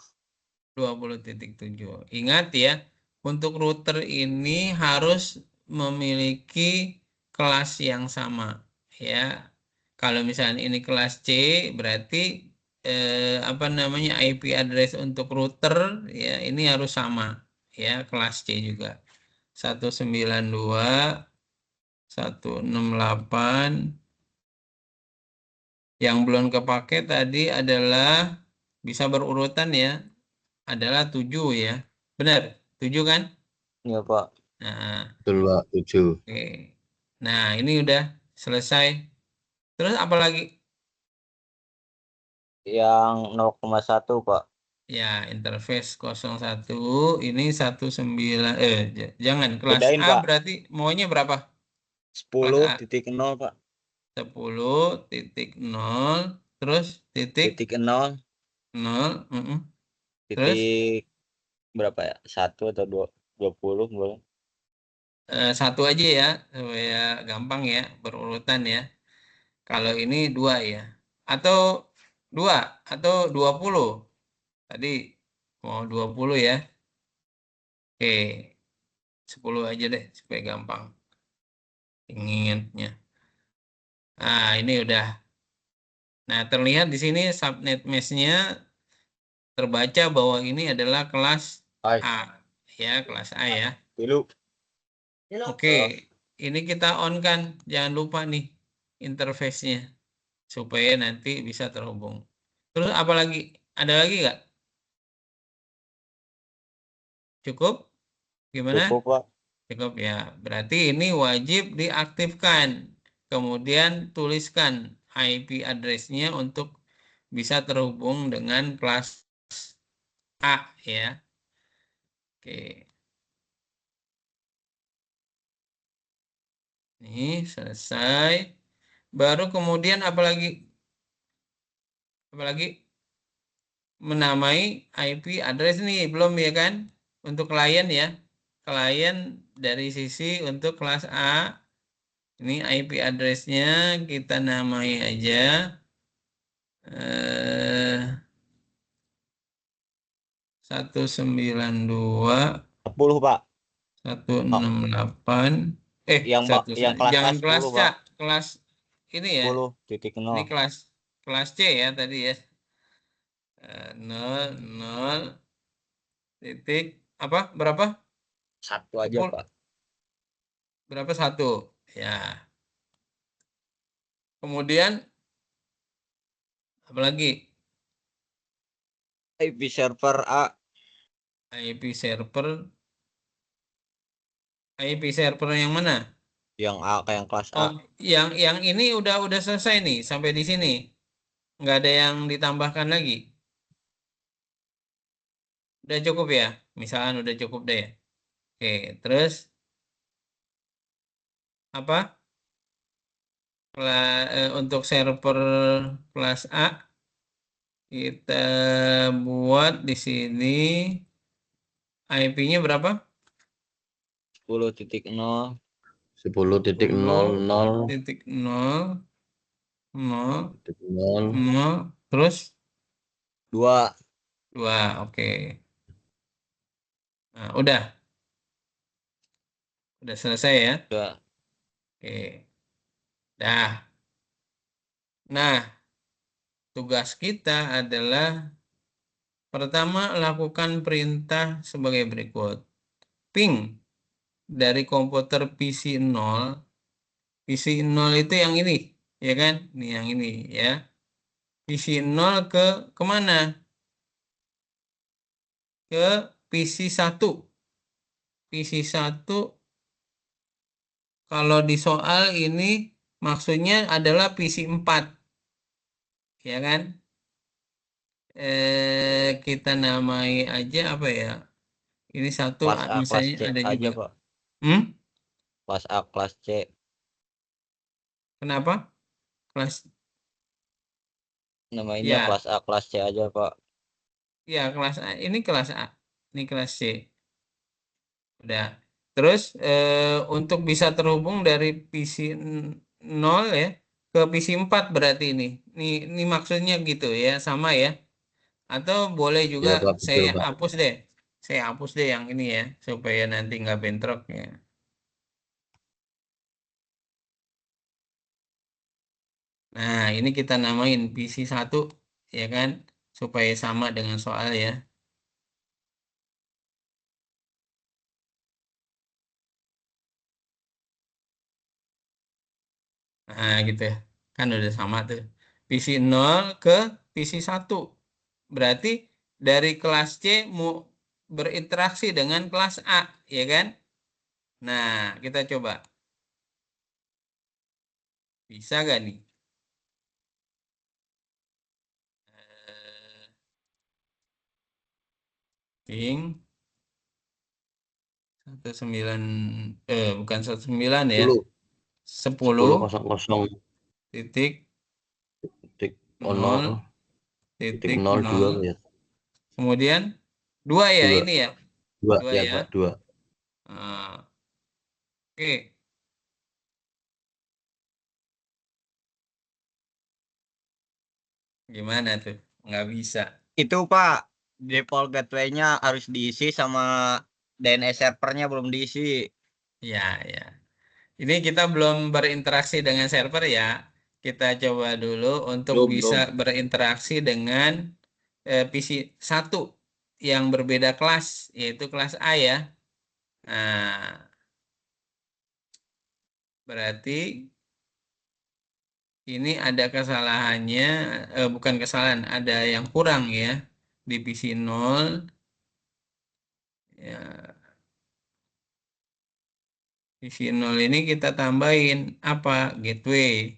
20.7. Ingat ya, untuk router ini harus memiliki kelas yang sama ya. Kalau misalnya ini kelas C, berarti apa namanya IP address untuk router ya ini harus sama ya, kelas C juga. 192.168. Yang belum kepake tadi adalah bisa berurutan ya, adalah 7 ya. Benar, 7 kan? Iya, Pak. Nah, Betul, Pak. 7. oke. Nah, ini udah selesai. Terus apa lagi? Yang 0,1, Pak. Ya, interface 01 ini 19 jangan kelas Bedain, A Pak. berarti maunya berapa? Kelas A 10.0, Pak. 10.0 terus titik Titik 0, 0 terus titik berapa ya? 1 atau 20 boleh. 1 aja ya supaya gampang ya berurutan ya. Kalau ini 2 ya. Atau 2 atau 20. Tadi mau 20 ya. Oke. 10 aja deh supaya gampang ingatnya. Nah, ini udah. Nah, terlihat di sini subnet mesh-nya terbaca bahwa ini adalah kelas Hai, A. Ya, kelas A ya. dulu. Oke. Ini kita on kan. Jangan lupa nih interface-nya supaya nanti bisa terhubung. Terus apa lagi? Ada lagi nggak? Cukup? Gimana? Cukup, Pak. Cukup ya. Berarti ini wajib diaktifkan. Kemudian tuliskan IP address-nya untuk bisa terhubung dengan kelas A ya. Oke. Ini selesai. Baru kemudian apalagi? Apalagi menamai IP address nih belum ya kan? Untuk klien ya. Klien dari sisi untuk kelas A. Ini IP address-nya kita namai aja 192 10, Pak. 168 Yang kelas A jangan kelas 10, C, Pak. kelas ini ya. 10.0. Ini kelas C ya tadi ya. 0 titik apa berapa? 1 aja, 10 Pak. berapa 1 ya. Kemudian apalagi IP server A. IP server yang mana? Yang A, kayak yang kelas A. Oh, yang ini udah selesai nih sampai di sini. Nggak ada yang ditambahkan lagi. Udah cukup ya? Misalkan udah cukup deh ya. Oke, terus apa? Untuk server kelas A kita buat di sini IP-nya berapa? 10.0 10.00 10.0 0 0 terus 2. 2. Oke. Nah, udah selesai ya. Udah. Oke. Dah. Nah, tugas kita adalah pertama lakukan perintah sebagai berikut. Ping dari komputer PC 0. PC 0 itu yang ini, ya kan? Ini yang ini ya. PC 0 ke kemana? Ke PC 1. PC 1 kalau di soal ini maksudnya adalah PC 4. Ya kan? Kita namai aja apa ya? Ini satu Kelas A, kelas misalnya C ada aja, juga. Pak. Hmm? Kelas A, kelas C. Kenapa? Kelas Namanya ya, kelas A, kelas C aja, Pak. ya kelas A. Ini kelas A. Ini kelas C. Udah. Terus untuk bisa terhubung dari PC 0 ya ke PC 4 berarti ini. Ini maksudnya gitu ya, sama ya. Atau boleh juga Ya Pak, betul saya Pak. hapus deh. Saya hapus deh yang ini ya, supaya nanti nggak bentrok ya. Nah, ini kita namain PC 1 ya kan, supaya sama dengan soal ya. Nah, gitu ya. Kan udah sama tuh. PC 0 ke PC 1. Berarti dari kelas C mau berinteraksi dengan kelas A, ya kan? Nah, kita coba. Bisa gak nih? Ping 19 bukan 19 ya. 10. 10 titik 0 titik 0.02 0. ya. Kemudian 2 ya 2. ini ya. 2 2 ya ya. Pak, 2. Nah, oke. Gimana tuh? Nggak bisa. Itu, Pak, default gateway-nya harus diisi sama DNS servernya belum diisi. Ya, ya. Ini kita belum berinteraksi dengan server ya. Kita coba dulu untuk bisa Belum. berinteraksi dengan PC 1 yang berbeda kelas, yaitu kelas A ya. Nah, berarti ini ada kesalahannya, bukan kesalahan, ada yang kurang ya. Di PC 0, ya, PC 0 ini kita tambahin apa? Gateway.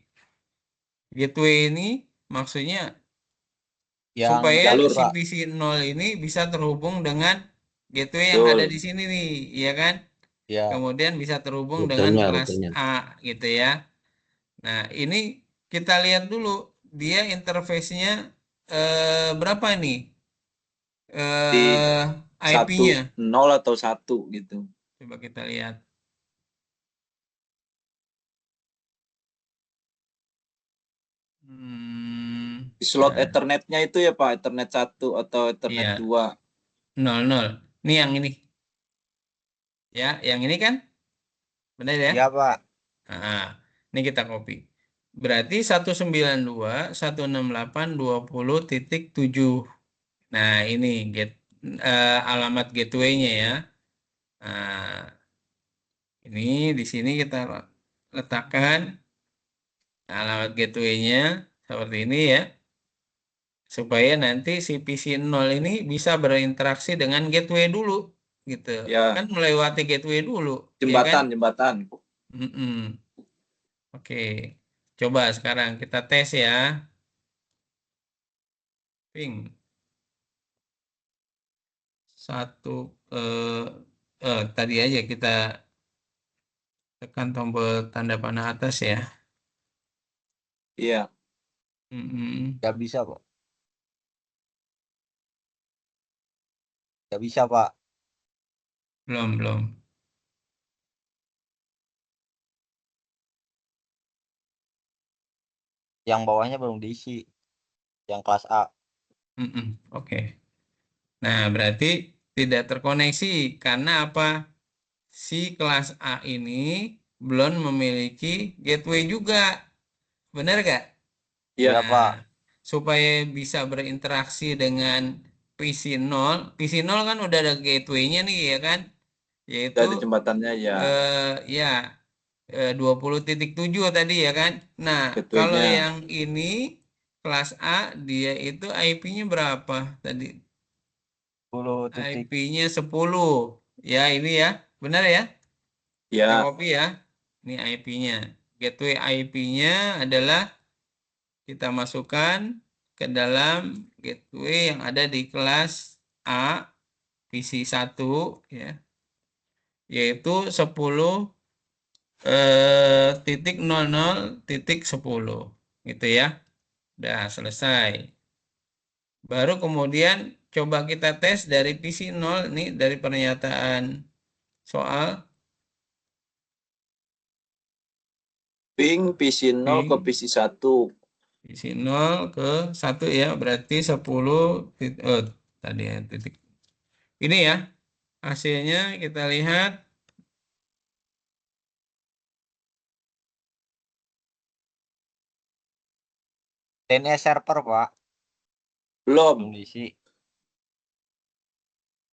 Gateway ini maksudnya Yang supaya jalur, si Pak. PC 0 ini bisa terhubung dengan gateway yang ada Betul. di sini nih, ya kan? ya Kemudian bisa terhubung dengan Routernya, kelas routernya. A gitu ya. Nah, ini kita lihat dulu dia interface-nya berapa nih? Di IP-nya. 1-0 atau 1 gitu. Coba kita lihat. Di slot Nah, Ethernet-nya itu ya Pak, Ethernet 1 atau Ethernet iya, 2. 00. Ini yang ini. Ya, yang ini kan? Benar ya? ya, Pak. Nah, ini kita copy. Berarti 192.168.20.7. Nah, ini alamat gateway-nya ya. Nah, ini di sini kita letakkan alamat gateway-nya seperti ini ya. supaya nanti si PC0 ini bisa berinteraksi dengan gateway dulu gitu. Ya. Kan melewati gateway dulu, Jembatan, ya kan? jembatan. Oke. Coba sekarang kita tes ya. Ping. Satu tadi aja kita tekan tombol tanda panah atas ya. Iya. Nggak bisa, Pak. Nggak bisa, Pak. Belum. Yang bawahnya belum diisi. Yang kelas A. Oke. Nah, berarti tidak terkoneksi karena apa? Si kelas A ini belum memiliki gateway juga. Benar gak? Iya. Iya, Pak. Supaya bisa berinteraksi dengan PC0 kan udah ada gateway-nya nih ya kan? Yaitu Dari jembatannya ya. Ya 20.7 tadi ya kan. Nah, kalau Gateway-nya. yang ini kelas A dia itu IP-nya berapa tadi? 10 titik. IP-nya 10. Ya, ini ya. Benar ya? Ya. Saya copy ya. Ini IP-nya. Gateway IP-nya adalah kita masukkan ke dalam gateway yang ada di kelas A PC1 ya. Yaitu 10.00.10 gitu ya. Udah selesai. Baru kemudian coba kita tes dari PC0 nih dari pernyataan soal Ping PC0 ke PC1. PC0 ke 1 ya, berarti 10 tadi ya titik. Ini ya hasilnya kita lihat. DNS server, Pak. Belum. Diisi.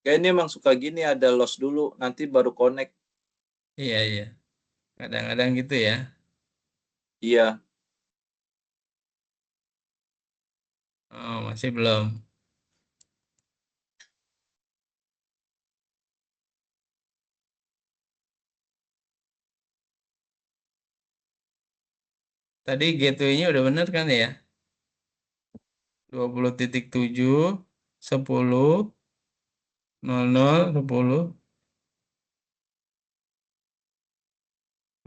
Kayaknya emang suka gini, ada loss dulu, nanti baru connect. Iya. Kadang-kadang gitu ya. Iya. Oh, masih belum. Tadi gateway-nya udah bener kan ya? 20.7 10 00 10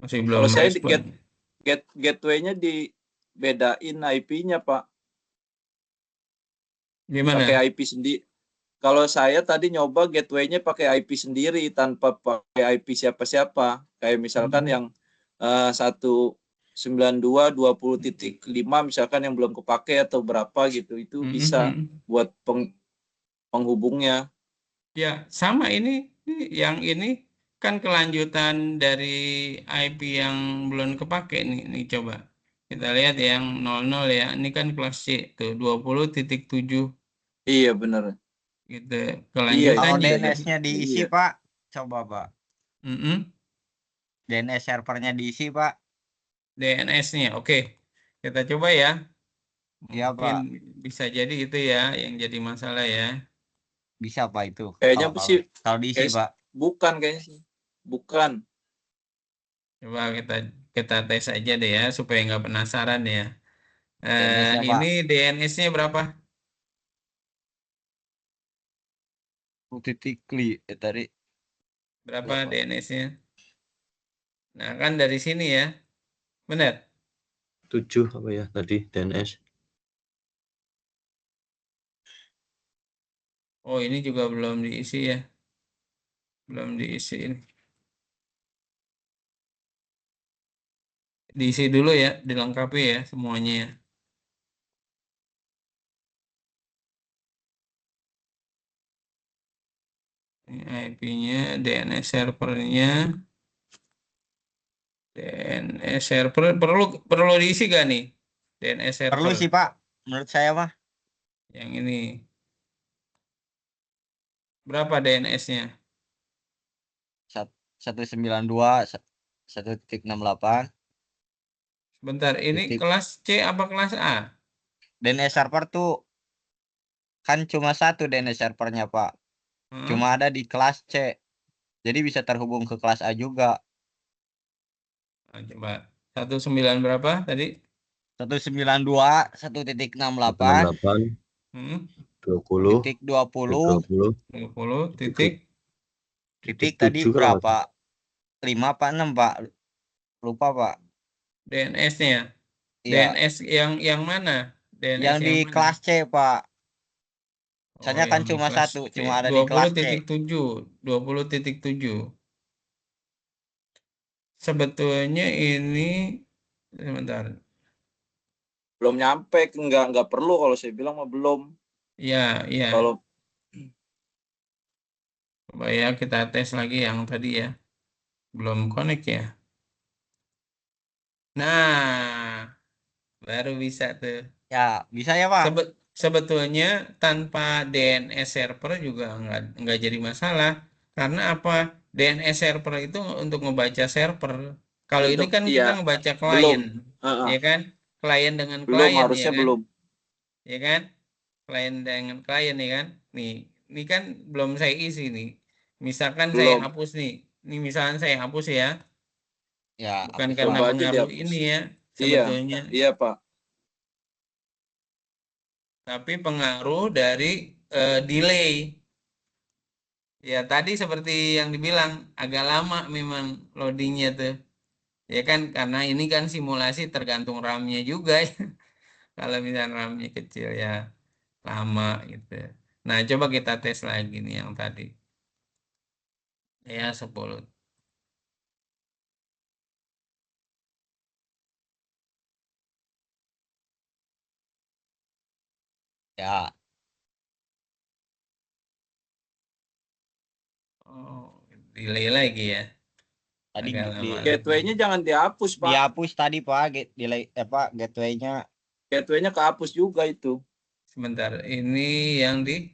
masih belum Kalau saya di respon. gateway-nya dibedain IP-nya, Pak. Gimana? Pakai IP sendiri. Kalau saya tadi nyoba gateway-nya pakai IP sendiri tanpa pakai IP siapa-siapa. Kayak misalkan yang 192.20.5 misalkan yang belum kepake atau berapa gitu, itu bisa buat penghubungnya. Ya, sama ini yang ini kan kelanjutan dari IP yang belum kepake nih. Nih coba. Kita lihat yang 00 ya. Ini kan kelas C tuh 20.7 Iya benar. gitu. Iya, Kelanjutannya iya, DNS-nya diisi, iya. Pak. Coba, Pak. Mm-mm. DNS servernya diisi, Pak. DNS-nya. Oke. Kita coba ya. Iya, Mungkin Pak. bisa jadi itu ya yang jadi masalah ya. Bisa, Pak, itu. Kayaknya sih Kalau diisi, Pak. bukan kayaknya sih. Bukan. Coba kita tes aja deh ya supaya nggak penasaran ya. DNS-nya, Pak. Ini DNS-nya berapa? Titik tadi. Berapa Berapa? DNS-nya? Nah, kan dari sini ya. Benar? 7 apa ya tadi DNS. Oh, ini juga belum diisi ya. Belum diisi ini. Diisi dulu ya, dilengkapi ya semuanya ya. Ini IP-nya, DNS servernya. DNS server perlu diisi gak nih? DNS server. Perlu sih, Pak. Menurut saya mah. Yang ini. Berapa DNS-nya? 192.1.68. Sebentar, ini Titik. kelas C apa kelas A? DNS server tuh kan cuma satu DNS servernya, Pak. Hmm? Cuma ada di kelas C. Jadi bisa terhubung ke kelas A juga. Coba 19 berapa tadi? 192 1.68 8, Hmm? 20, titik 20 20, 20 titik titik tadi 7 kalau nggak berapa? 5 apa 6, Pak? Lupa, Pak. DNS-nya. Iya, DNS yang mana? yang DNS di yang mana? kelas C, Pak. Oh, Soalnya kan yang di cuma kelas satu, C. cuma ada di kelas C. 20.7. 20.7. Sebetulnya ini sebentar. Belum nyampe, nggak perlu kalau saya bilang mah belum. Ya, ya. Kalau Coba ya kita tes lagi yang tadi ya. Belum connect ya. Nah, baru bisa tuh. Ya, bisa ya, Pak? Sebetulnya tanpa DNS server juga nggak jadi masalah. Karena apa? DNS server itu untuk ngebaca server. Kalau ini untuk kan kita iya ngebaca belum. klien, ya kan? Klien dengan Belum, klien, ya harusnya kan? belum. Ya kan? Klien dengan klien, ya kan? Ini kan belum saya isi nih. Misalkan saya Belum. hapus nih. Ini misalkan saya hapus ya. Ya, Bukan hapus, karena Pak. Coba aja pengaruh dihapus. ini ya, Iya, sebetulnya. iya Pak. Tapi pengaruh dari delay. Ya tadi seperti yang dibilang agak lama memang loadingnya tuh. Ya kan karena ini kan simulasi tergantung RAM-nya juga ya. Kalau misalnya RAM-nya kecil ya lama gitu. Nah, coba kita tes lagi nih yang tadi. Ya 10. Ya, Oh, delay lagi ya. tadi Agak di lama lagi. Gateway-nya jangan dihapus, Pak. dihapus tadi, Pak. Delay Pak, gateway-nya. Gateway-nya kehapus juga itu. Sebentar, ini yang di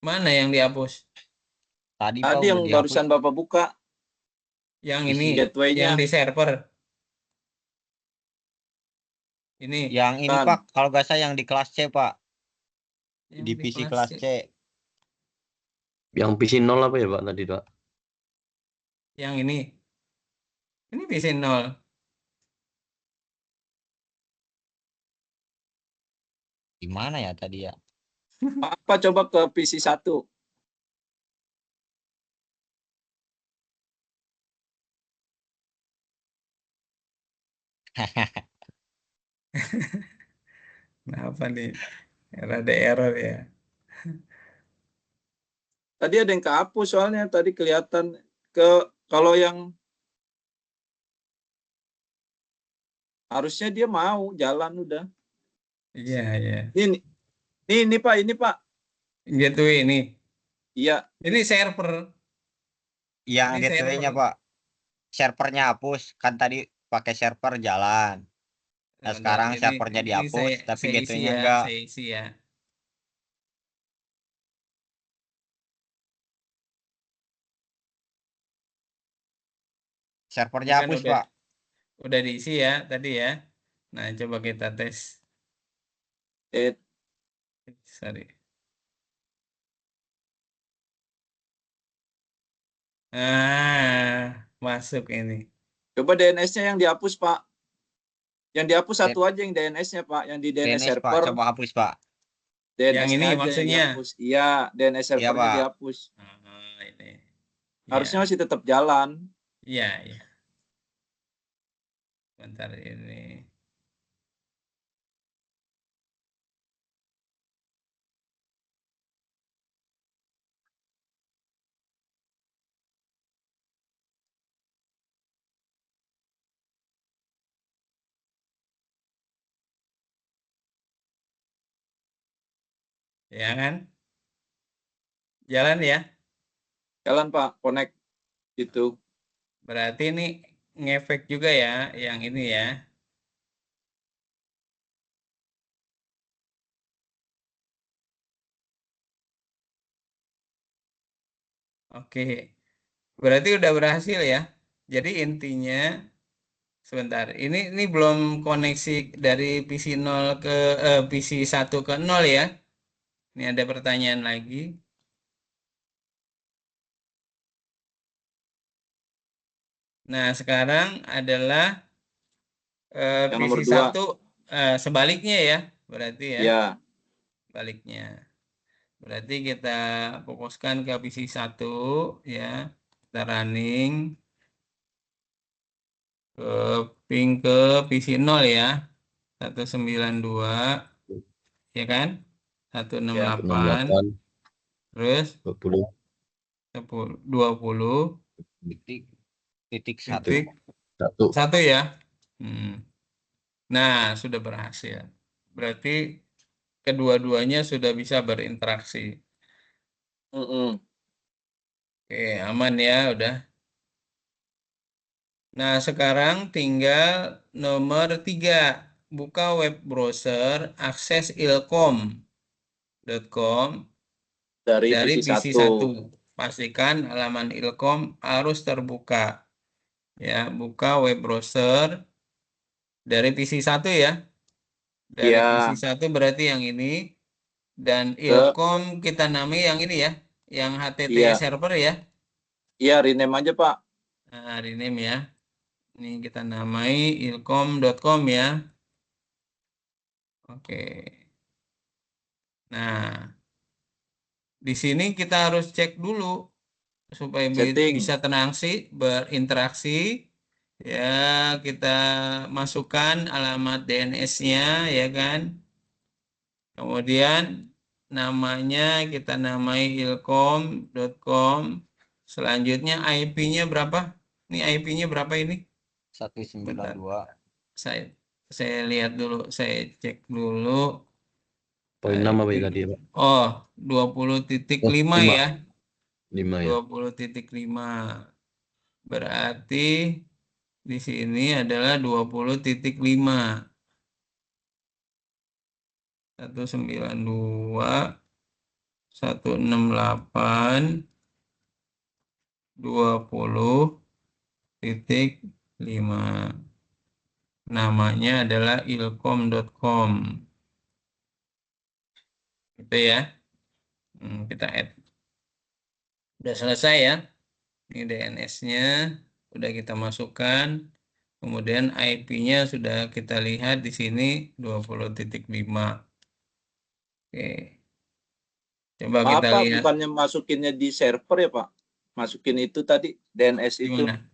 mana yang dihapus? Tadi, Pak, Tadi udah yang dihapus. barusan Bapak buka, Yang Isi ini, gateway-nya yang di server. Ini yang ini, kan. Pak, kalau nggak salah yang di kelas C, Pak. yang Di di PC kelas kelas C. C. Yang PC 0 apa ya Pak tadi Pak? Yang ini PC 0. Gimana ya tadi ya? Apa coba ke PC 1? Kenapa nih? Ada error ya. Tadi ada yang kehapus soalnya tadi kelihatan ke kalau yang harusnya dia mau jalan udah. Iya, iya. Ini Pak, ini Pak. Gateway ini. Iya, Ini server. Yang Ini gateway-nya, server. Pak. Servernya hapus. Kan tadi pakai server jalan. Nah, Sebentar, sekarang servernya ini dihapus, tapi saya isi gateway-nya ya, enggak. saya isi ya. Ini Servernya kan hapus, Pak. udah diisi ya tadi ya. Nah, coba kita tes. Sorry. Masuk ini. coba DNS-nya yang dihapus Pak. Yang dihapus satu aja yang DNS-nya Pak, yang di DNS DNS, Pak. server. Coba hapus, Pak. Yang ini DNS-nya aja maksudnya. yang dihapus. Iya, DNS Iya, servernya Pak. dihapus. Ini. Harusnya Ya, masih tetap jalan. iya, iya. Bentar ini. Ya kan? Jalan ya. Jalan Pak, connect gitu. Berarti ini ngefek juga ya yang ini ya. Oke. Berarti udah berhasil ya. Jadi intinya Sebentar. Ini belum koneksi dari PC 0 ke PC 1 ke 0 ya. Ini ada pertanyaan lagi. Nah, sekarang adalah Yang PC nomor 2. 1 sebaliknya ya. Berarti ya, Ya. sebaliknya. Berarti kita fokuskan ke PC 1 ya. Kita running ke ping ke PC 0 ya. 192 ya kan? 168 68, terus 20, 20 titik satu. titik 1. 1 ya. Nah, sudah berhasil. Berarti kedua-duanya sudah bisa berinteraksi. Oke, aman ya, udah. Nah, sekarang tinggal nomor 3. Buka web browser, akses ilkom.com Dari dari PC PC 1. 1. Pastikan halaman ilkom harus terbuka. Ya, buka web browser dari PC 1 ya. Dari Iya. PC 1 berarti yang ini. Dan Ke ilkom kita namai yang ini ya. Yang HTTPS iya. server ya. Iya, rename aja, Pak. Nah, rename ya. Ini kita namai ilkom.com ya. Oke. Nah, di sini kita harus cek dulu supaya Setting. bisa berinteraksi. Ya, kita masukkan alamat DNS-nya ya kan. Kemudian namanya kita namai ilkom.com. Selanjutnya IP-nya berapa? Ini IP-nya berapa ini? 192. Saya lihat dulu, saya cek dulu. Poin 6 apa ya tadi ya, Pak? Oh, 20.5 5. ya. 5 ya. 20.5. Berarti di sini adalah 20.5. 192 168 20.5. Namanya adalah ilkom.com. Gitu ya. Kita add. Udah selesai ya. Ini DNS-nya udah kita masukkan. Kemudian IP-nya sudah kita lihat di sini 20.5. Oke. Coba kita Apa lihat bukannya masukinnya di server ya, Pak? Masukin itu tadi DNS di itu mana.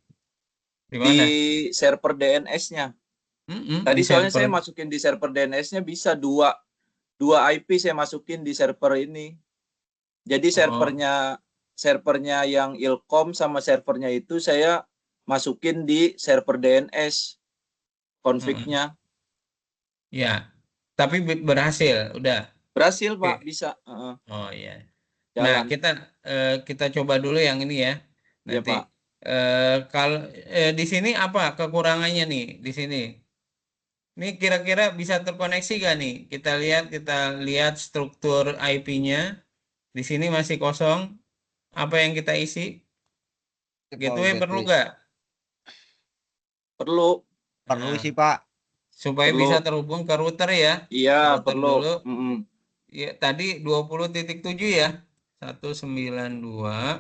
Di di mana? server DNS-nya. Di Tadi soalnya server. saya masukin di server DNS-nya bisa dua IP saya masukin di server ini. Jadi servernya yang ilkom sama servernya itu saya masukin di server DNS config-nya. Ya, tapi berhasil, udah. Berhasil, Oke. Pak, bisa. Oh iya. Nah, Jalan. kita coba dulu yang ini ya. Iya, Nanti Pak. kalau di sini apa kekurangannya nih di sini? Ini kira-kira bisa terkoneksi gak nih? Kita lihat struktur IP-nya. Di sini masih kosong. Apa yang kita isi? Gateway perlu nggak? Perlu. Perlu Nah, sih, Pak. supaya Perlu. bisa terhubung ke router ya. Iya, Router perlu. dulu. Ya, tadi 20.7 ya. 192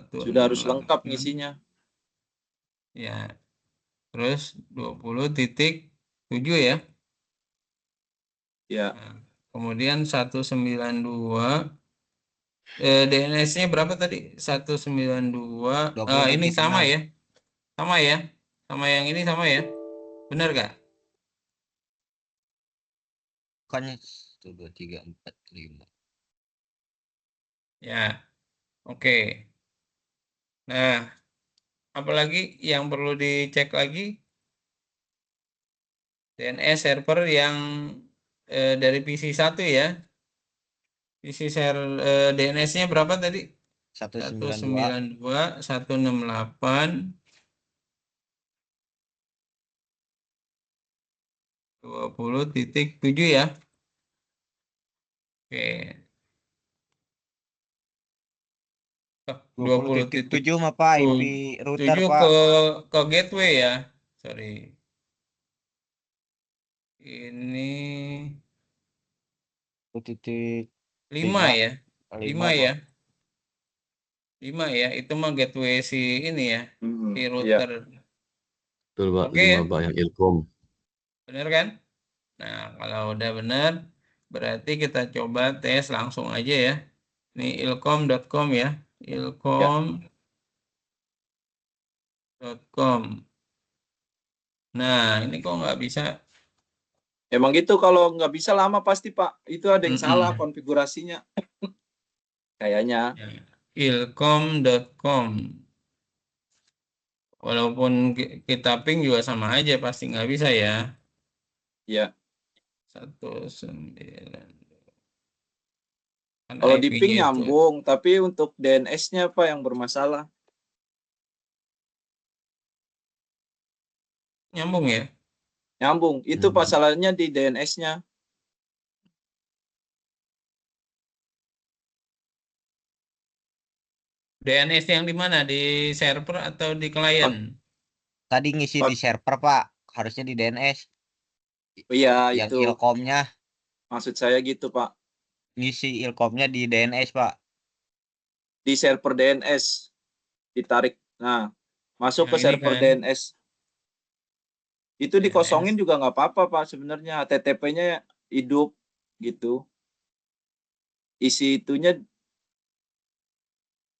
Sudah harus lengkap 168. ngisinya. Ya. Terus 20.7 ya. Ya. Nah, kemudian 192 DNS-nya berapa tadi? 192. Ini sama ya. Sama ya. Sama yang ini sama ya. Benar gak? Bukannya 1, 2, 3, 4, 5. Ya. Oke. Nah, apalagi yang perlu dicek lagi? DNS server yang dari PC 1 ya. PC DNS-nya berapa tadi? 192. 168 20.7 ya. Oke. 20.7 mah Pak, IP router 7 Pak. ke gateway ya. Sorry. Ini 5 ya. 5 ya. 5 ya. Itu mah gateway si ini ya. Si Iya. router. Betul Pak, Oke 5 ya. Pak yang Ilkom. Benar kan? Nah, kalau udah benar, berarti kita coba tes langsung aja ya. Ini ilkom.com ya. Ilkom.com. Nah, ini kok nggak bisa? Emang gitu, kalau nggak bisa lama pasti Pak. Itu ada yang salah konfigurasinya. Kayaknya. Ya. Ilkom.com. Walaupun kita ping juga sama aja, pasti nggak bisa ya. Iya. 19. Kan Kalau di IP-nya ping itu. nyambung, tapi untuk DNS-nya Pak yang bermasalah. Nyambung ya? Nyambung. Itu masalahnya di DNS-nya. DNS yang di mana? Di server atau di klien? Tadi ngisi di server Pak, harusnya di DNS. Iya, Yang itu. ilkomnya Maksud saya gitu Pak. ngisi ilkomnya di DNS Pak. Di server DNS. Ditarik. Nah, masuk Yang ke ini server kan? DNS. Itu DNS. dikosongin juga nggak apa-apa Pak sebenarnya. HTTP-nya hidup gitu. Isi itunya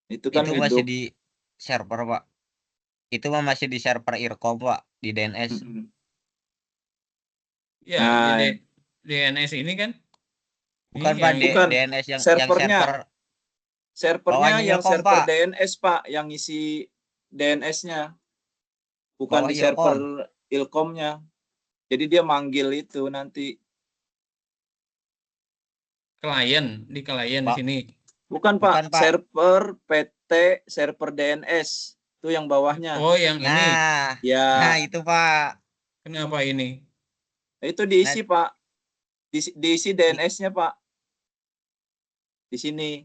itu kan Itu masih hidup. di server Pak. Itu mah masih di server Irkom Pak, di DNS. Ya, Nah, jadi DNS ini kan? Bukan Ini Pak, bukan. DNS yang Servernya. server Servernya bawahnya yang Ilkom server Pak. DNS Pak, yang isi DNS-nya. Bukan Bawah di server Ilkom. Ilkomnya. Jadi dia manggil itu nanti. Klien, di klien di Pak. sini. Bukan Pak, Bukan, Pak. server PT, server DNS. Itu yang bawahnya. Oh, yang ini. Nah, Ya. nah itu Pak. Kenapa ini? Itu diisi Nah, Pak. Diisi DNS-nya Pak. Di sini.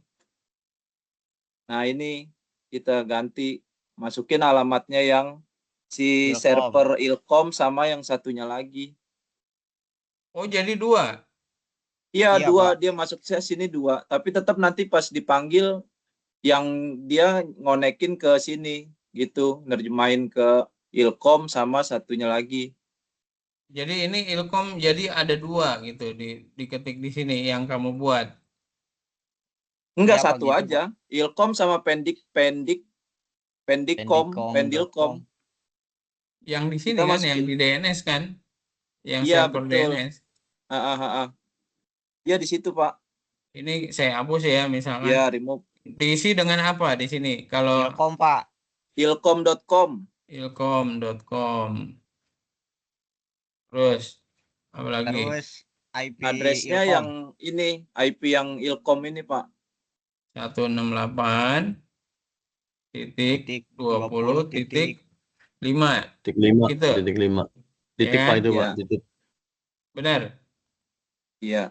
Nah ini kita ganti. Masukin alamatnya yang si Ilkom. server Ilkom sama yang satunya lagi. Oh, jadi 2. Iya, Iya, 2. Pak. Dia masuk saya sini 2. Tapi tetap nanti pas dipanggil yang dia ngonekin ke sini gitu, nerjemahin ke Ilkom sama satunya lagi. Jadi ini Ilkom jadi ada 2 gitu diketik di sini yang kamu buat. Enggak, Iya, Pak, satu gitu, aja. Pak. Ilkom sama Pendilkom. Yang di sini Kita kan, masukin. yang di DNS kan, yang Iya, server betul. DNS. Iya di situ Pak. Ini saya hapus ya, misalkan. Iya, remove. Diisi dengan apa di sini? Kalau Ilkom Pak. Ilkom.com. Ilkom.com. Terus apa lagi? Terus IP Addressnya Ilkom. yang ini, IP yang Ilkom ini Pak. 168.20.5. Titik 5. Gitu. Titik 5. Titik Ya, Pak itu ya. Pak. Titik. Benar. Iya.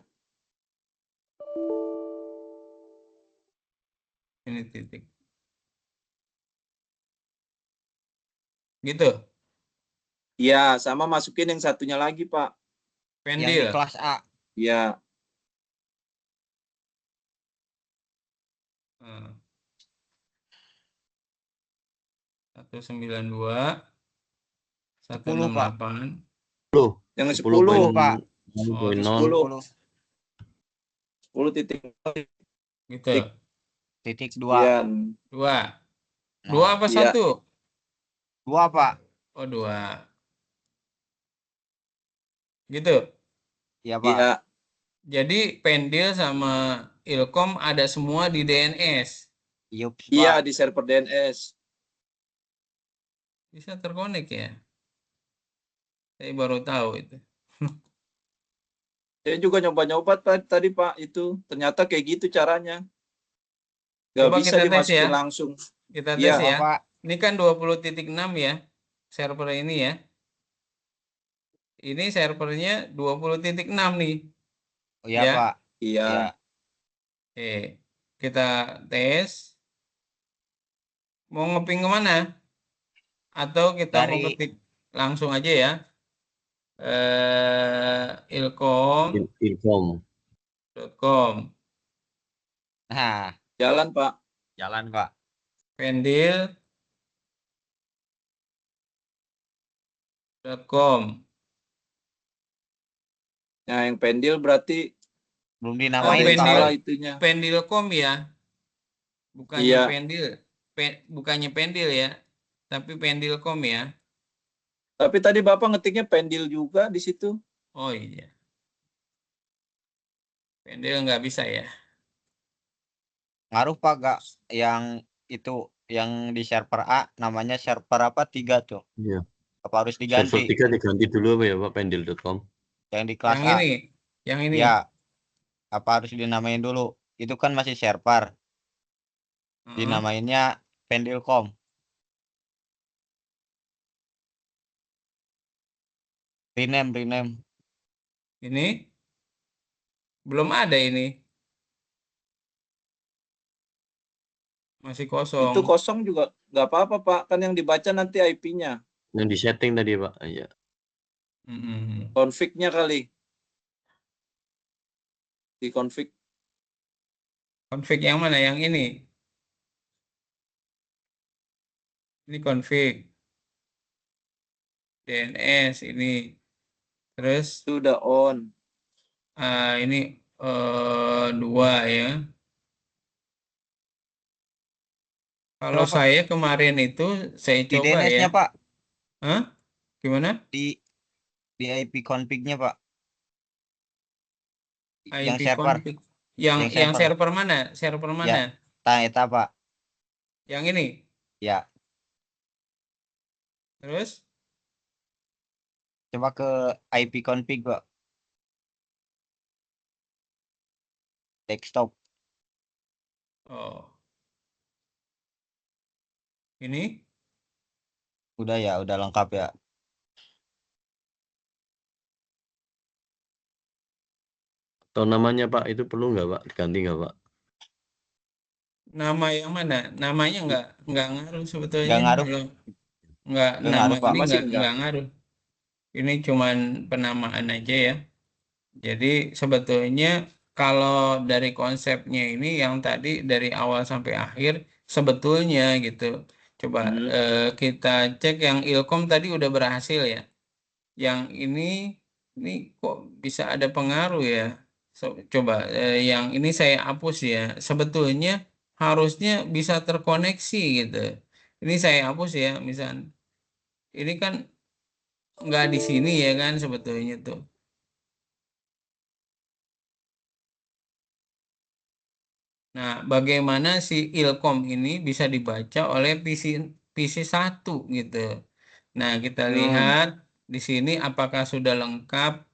Ini titik. Gitu. Iya, sama masukin yang satunya lagi Pak. Yang di Pendil. kelas A. Iya. Hmm. 192 168. Yang 10. 10 Pak. 10.0. 10 titik. Gitu. Titik 2. Sekian. 2. Nah, 2 apa iya. 1? 2 Pak. Oh, 2. Gitu. Iya Pak. Iya. Jadi Pendil sama Ilkom ada semua di DNS. Yups, Iya, Pak. di server DNS. Bisa terkonek ya? Saya baru tahu itu. Saya juga nyoba-nyoba tadi Pak, itu ternyata kayak gitu caranya. Gak Coba bisa kita tes dimasukin ya. langsung. Kita Iya. tes ya. Pak. Ini kan 20.6 ya. Server ini ya. Ini servernya 20.6 nih. Oh iya, Ya. Pak. Iya. Iya. Oke. Kita tes. Mau ngeping kemana? Atau kita mau Dari ketik langsung aja ya. Ilkom.com. Ilkom. nah, Jalan, Pak. jalan Pak. Pendil.com. Nah, yang pendil berarti Belum Oh, dinamain ada yang Pak. salah itunya. Pendilcom ya. Bukannya Iya. pendil. Bukannya pendil ya. Tapi pendilcom ya. Tapi tadi Bapak ngetiknya pendil juga di situ. Oh iya. Pendil nggak bisa ya. Ngaruh Pak gak yang itu yang di server A namanya server apa 3 tuh? Iya. Apa harus Server diganti? 3 diganti dulu apa ya Pak, pendil.com. Yang di kelas Yang A. ini. Yang ini. Ya, apa harus dinamain dulu? Itu kan masih server. Heeh. Dinamainnya pendilcom. Rename. Ini. Belum ada ini. Masih kosong. Itu kosong juga nggak apa-apa, Pak. Kan yang dibaca nanti IP-nya. Yang di setting tadi Pak. Iya. Config-nya kali. Di config. Config yang mana? Yang ini. Ini config. DNS ini. Terus Sudah on. ini 2 ya. Kalau Coba, Pak. saya kemarin itu saya Di coba ya. DNS-nya Pak. Hah? Gimana? Di IP config-nya Pak. Yang IP server. config. Yang Yang server. server mana? Server Ya, mana? eta Pak. Yang ini. Ya, Terus coba ke IP config Pak. Desktop. oh. Ini Udah ya, udah lengkap ya. Atau namanya Pak, itu perlu nggak Pak? Diganti nggak Pak? nama yang mana? Namanya nggak ngaruh sebetulnya. Nggak ngaruh. Kalau nggak Nggak nama ngaruh Pak. ini Masih enggak. nggak ngaruh. Ini cuman penamaan aja ya. Jadi sebetulnya kalau dari konsepnya ini yang tadi dari awal sampai akhir sebetulnya gitu. Coba kita cek yang Ilkom tadi udah berhasil ya. Yang ini kok bisa ada pengaruh ya. Coba yang ini saya hapus ya. Sebetulnya harusnya bisa terkoneksi gitu. Ini saya hapus ya, misal. Ini kan nggak di sini ya kan sebetulnya tuh. Nah, bagaimana si Ilkom ini bisa dibaca oleh PC 1 gitu. Nah, kita lihat di sini apakah sudah lengkap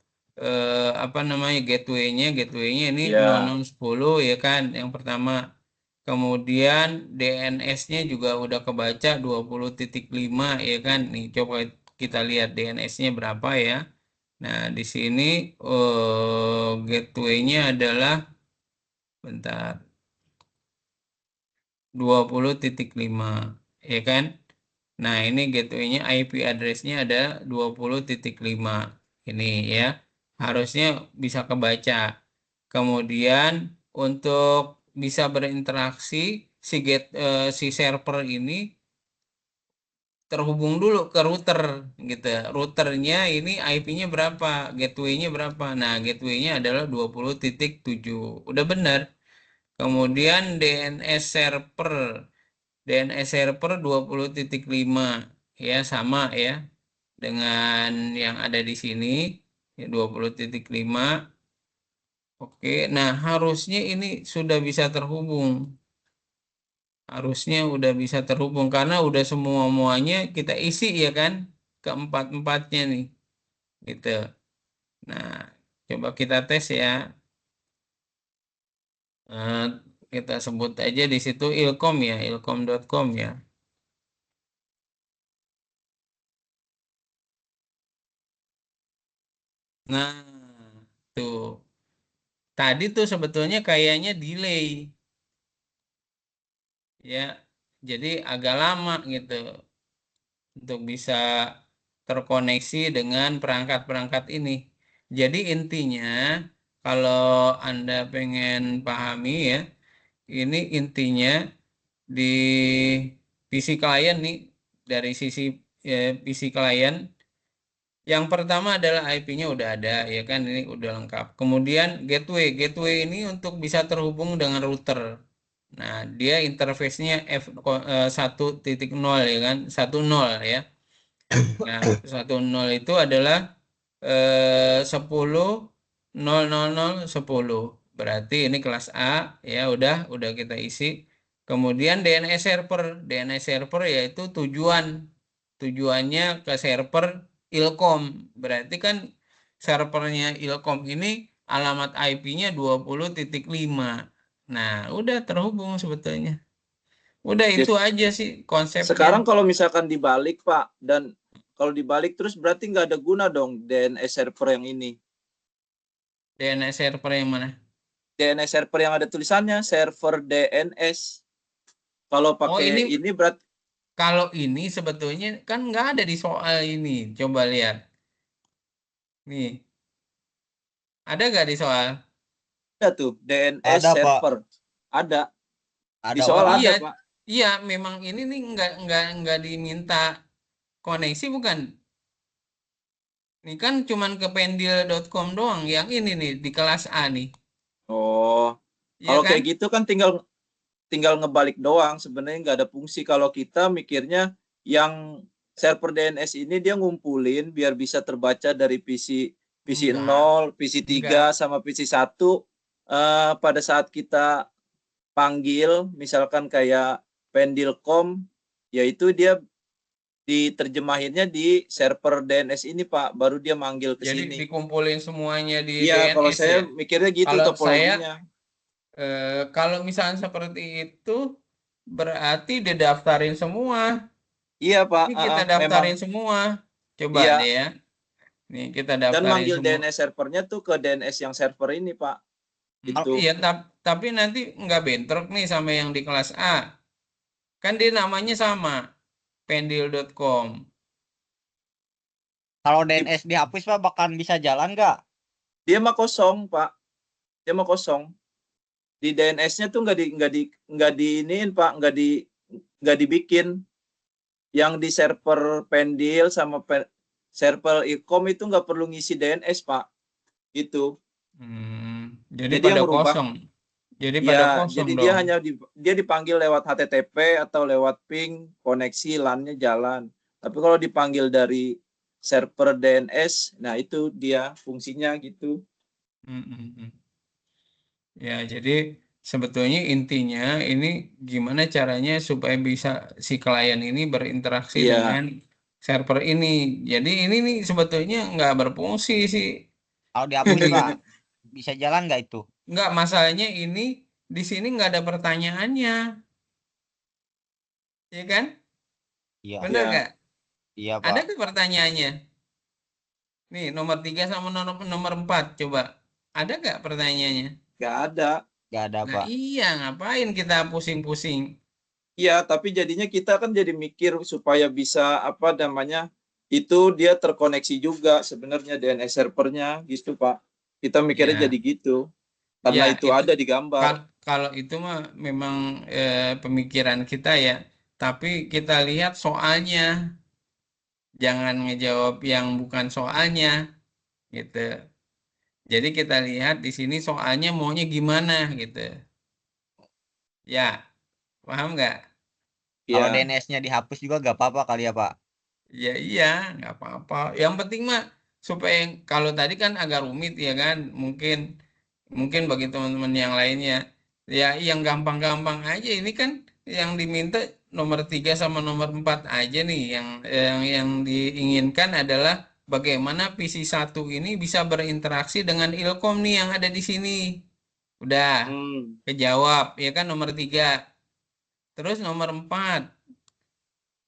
apa namanya gateway-nya. Gateway-nya ini Ya. 0010 ya kan yang pertama. Kemudian DNS-nya juga udah kebaca 20.5 ya kan. Nih coba kita lihat DNS-nya berapa ya. Nah, di sini gateway-nya adalah bentar 20.5 ya kan. Nah, ini gateway-nya IP address-nya ada 20.5 ini ya. Harusnya bisa kebaca. Kemudian untuk bisa berinteraksi si server ini terhubung dulu ke router gitu. Routernya ini IP-nya berapa, gateway-nya berapa. Nah, gateway-nya adalah 20.7. Udah benar. Kemudian DNS server 20.5 ya sama ya dengan yang ada di sini ya 20.5. Oke, nah harusnya ini sudah bisa terhubung. Harusnya udah bisa terhubung karena udah semuanya kita isi ya kan keempat-empatnya nih gitu. Nah, coba kita tes ya. Eh, kita sebut aja di situ Ilkom ya, ilkom.com ya. Nah, tuh. Tadi tuh sebetulnya kayaknya delay. Ya, Jadi agak lama gitu untuk bisa terkoneksi dengan perangkat-perangkat ini. Jadi intinya kalau Anda pengen pahami ya, ini intinya di PC klien nih, dari sisi PC klien, yang pertama adalah IP-nya udah ada, ya kan, ini udah lengkap. Kemudian gateway ini untuk bisa terhubung dengan router. Nah, dia interface-nya F1.0 ya kan, 10 ya. Nah, 10 itu adalah 10.0.0.10. Berarti ini kelas A ya, udah kita isi. Kemudian DNS server yaitu tujuannya ke server Ilkom. Berarti kan servernya Ilkom ini alamat IP-nya 20.5. Nah, udah terhubung sebetulnya. Udah Jadi, itu aja sih konsepnya. sekarang kalau misalkan dibalik Pak, dan kalau dibalik terus berarti nggak ada guna dong DNS server yang ini. DNS server yang mana? DNS server yang ada tulisannya server DNS. Kalau pakai ini berarti kalau ini sebetulnya kan nggak ada di soal ini. Coba lihat. Nih. Ada nggak di soal? ada tuh DNS Ada, Pak. server. Ada. Di Ada, soal Pak. ada, Iya, Pak. iya, memang ini nih nggak diminta koneksi bukan? Ini kan cuman ke pendil.com doang. Yang ini nih di kelas A nih. Oh, Iya kalau kan? kayak gitu kan tinggal ngebalik doang. Sebenarnya nggak ada fungsi. Kalau kita mikirnya yang server DNS ini dia ngumpulin biar bisa terbaca dari PC Enggak. 0, PC 3 Enggak. sama PC 1. Pada saat kita panggil, misalkan kayak Pendilcom, yaitu dia diterjemahinnya di server DNS ini Pak, baru dia manggil ke Jadi sini. dikumpulin semuanya di Iya, DNS kalau saya ya. mikirnya gitu Kalau topologinya. kalau misalnya seperti itu berarti didaftarin semua. Iya Pak, Ini kita memang daftarin semua. Coba iya. deh ya. Nih kita Dan daftarin manggil semua. DNS servernya tuh ke DNS yang server ini Pak. Itu. Iya, tapi nanti nggak bentrok nih sama yang di kelas A. Kan dia namanya sama, pendil.com. Kalau DNS dihapus, Pak, bahkan bisa jalan nggak? Dia mah kosong Pak. Dia mah kosong. Di DNS-nya tuh nggak diiniin Pak, nggak dibikin. Yang di server Pendil sama server Ilkom itu nggak perlu ngisi DNS Pak. Gitu. Jadi Jadi pada yang merubah. kosong. Jadi Ya, pada kosong jadi dong. dia hanya dia dipanggil lewat HTTP atau lewat ping, koneksi LAN-nya jalan. Tapi kalau dipanggil dari server DNS, nah itu dia fungsinya gitu. Ya, jadi sebetulnya intinya ini gimana caranya supaya bisa si klien ini berinteraksi Iya. dengan server ini. Jadi ini nih sebetulnya nggak berfungsi sih. Kalau dihapus, Pak, bisa jalan nggak itu? Nggak, masalahnya ini di sini nggak ada pertanyaannya. Ya kan? Iya. Bener Iya. nggak? Iya, Ada Pak. ke pertanyaannya? Nih, nomor 3 sama nomor 4. Coba. Ada nggak pertanyaannya? Nggak ada. Nggak ada, Nah, Pak. iya, ngapain kita pusing-pusing? Iya, tapi jadinya kita kan jadi mikir supaya bisa apa namanya, itu dia terkoneksi juga sebenarnya DNS servernya gitu Pak. Kita mikirnya Ya. jadi gitu. Karena Ya, itu ada di gambar. kalau itu mah memang pemikiran kita ya. Tapi kita lihat soalnya. Jangan ngejawab yang bukan soalnya. Gitu. Jadi kita lihat di sini soalnya maunya gimana gitu. Ya, paham nggak? Kalau Iya. DNS-nya dihapus juga nggak apa-apa kali ya, Pak? Ya iya, nggak apa-apa. Yang penting mah supaya kalau tadi kan agak rumit ya kan, mungkin bagi teman-teman yang lainnya, ya yang gampang-gampang aja. Ini kan yang diminta nomor 3 sama nomor 4 aja nih, yang diinginkan adalah bagaimana PC 1 ini bisa berinteraksi dengan Ilkom nih yang ada di sini. Udah kejawab ya kan nomor 3. Terus nomor 4.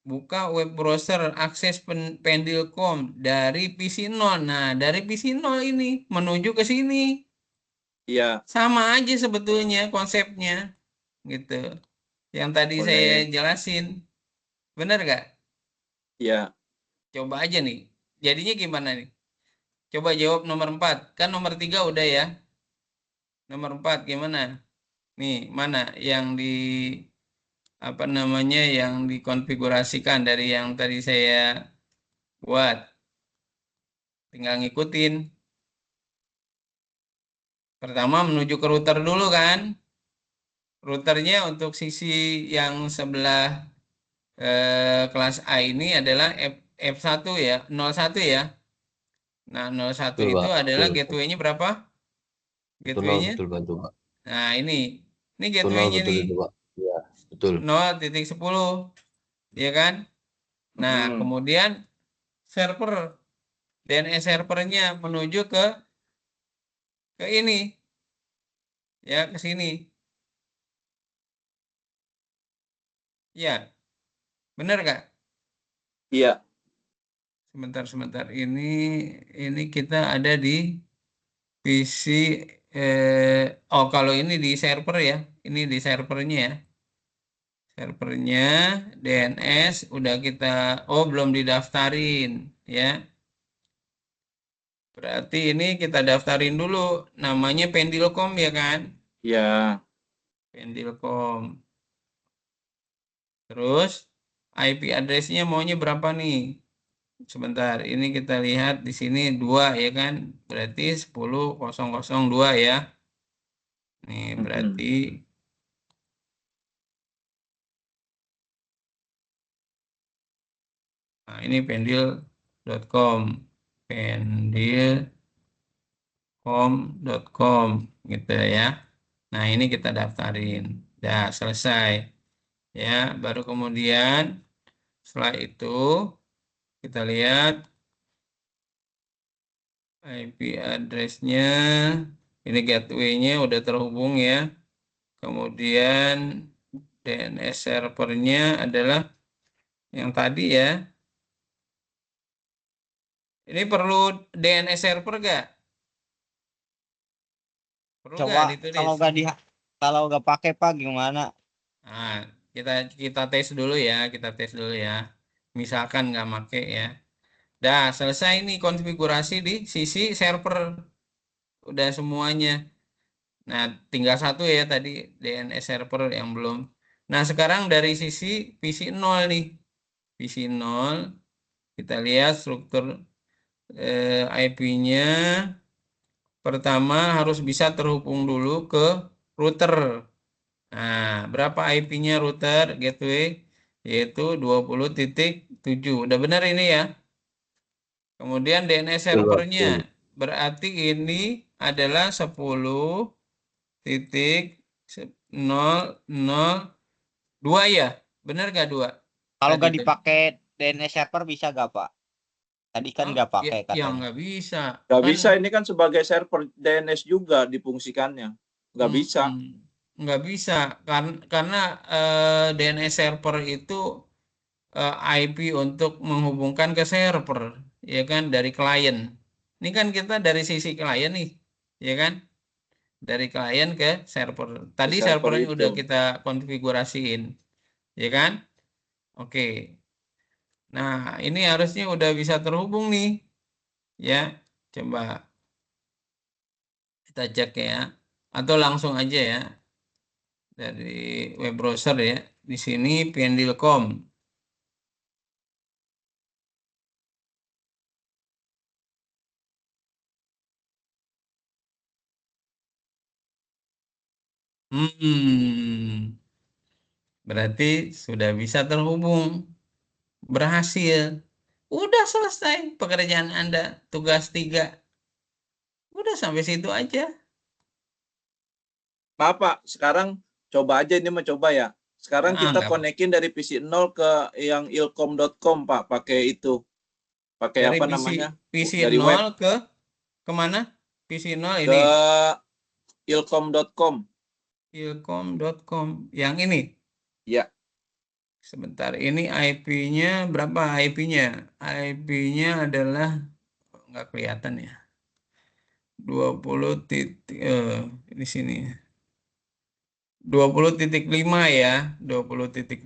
Buka web browser akses Pendilcom dari PC 0. Nah, dari PC 0 ini menuju ke sini. Iya. Sama aja sebetulnya konsepnya. Gitu. yang tadi saya jelasin. Benar nggak? Iya. Coba aja nih. Jadinya gimana nih? Coba jawab nomor 4. Kan nomor 3 udah ya. Nomor 4 gimana? Nih, mana yang apa namanya yang dikonfigurasikan dari yang tadi saya buat. Tinggal ngikutin. Pertama menuju ke router dulu kan. Routernya untuk sisi yang sebelah kelas A ini adalah F1 ya, 01 ya. Nah, 01 Betul, itu Pak. adalah Betul. gateway-nya berapa? Itu 0 Gateway-nya. betul, betul, Pak. Nah, ini Itu 0 gateway-nya betul nih. itu, Pak. Iya, betul. 0.10. Ya kan? Nah, kemudian server DNS servernya menuju ke ini. Ya, ke sini. Ya. Benar nggak? Iya. Sebentar. Ini kita ada di PC oh kalau ini di server ya. Ini di servernya ya. Servernya DNS udah kita belum didaftarin ya. Berarti ini kita daftarin dulu namanya Pendilcom ya kan? Iya. Pendilcom. Terus IP address-nya maunya berapa nih? Sebentar, ini kita lihat di sini 2 ya kan? Berarti 10.002 ya. Nih berarti nah, ini pendil.com. Pendilcom.com gitu ya. Nah, ini kita daftarin. Udah selesai. Ya, baru kemudian setelah itu kita lihat IP address-nya. Ini gateway-nya udah terhubung ya. Kemudian DNS servernya adalah yang tadi ya. Ini perlu DNS server nggak? Perlu nggak Coba ditulis? kalau nggak pakai Pak gimana? Nah, kita tes dulu ya, Misalkan nggak make ya. Dah selesai nih konfigurasi di sisi server, udah semuanya. Nah, tinggal satu ya tadi DNS server yang belum. Nah, sekarang dari sisi PC 0 nih, PC 0 kita lihat struktur IP-nya. Pertama harus bisa terhubung dulu ke router. Nah, berapa IP-nya router gateway? Yaitu 20.7. Udah benar ini ya. Kemudian DNS Betul, Pak. servernya. Betul. Berarti ini adalah 10.002 ya. Benar nggak 2? Kalau Tadi nggak kan? dipakai DNS server bisa nggak Pak? Tadi kan nggak pakai Ya katanya. nggak bisa. Nggak Kan bisa, ini kan sebagai server DNS juga difungsikannya. Nggak bisa. nggak bisa. Karena DNS server itu IP untuk menghubungkan ke server, ya kan, dari klien. Ini kan kita dari sisi klien nih, ya kan, dari klien ke server. Tadi Server servernya itu. udah kita konfigurasiin, ya kan? Oke. Nah, ini harusnya udah bisa terhubung nih, ya. Coba kita cek ya, atau langsung aja ya dari web browser ya. Di sini Pendilcom. Berarti sudah bisa terhubung. Berhasil. Udah selesai pekerjaan Anda. Tugas 3. Udah sampai situ aja. Maaf Pak, sekarang coba aja ini mencoba ya. Sekarang kita nggak apa. konekin dari PC 0 ke yang ilkom.com Pak, pakai itu. Pakai Dari apa namanya? PC Dari 0 web ke kemana? PC 0 ke ini. ilkom.com. Ilkom.com. Yang ini. Ya. Sebentar. Ini IP-nya berapa IP-nya? IP-nya adalah nggak kelihatan ya. 20 titik di sini. 20.5 ya, 20.5.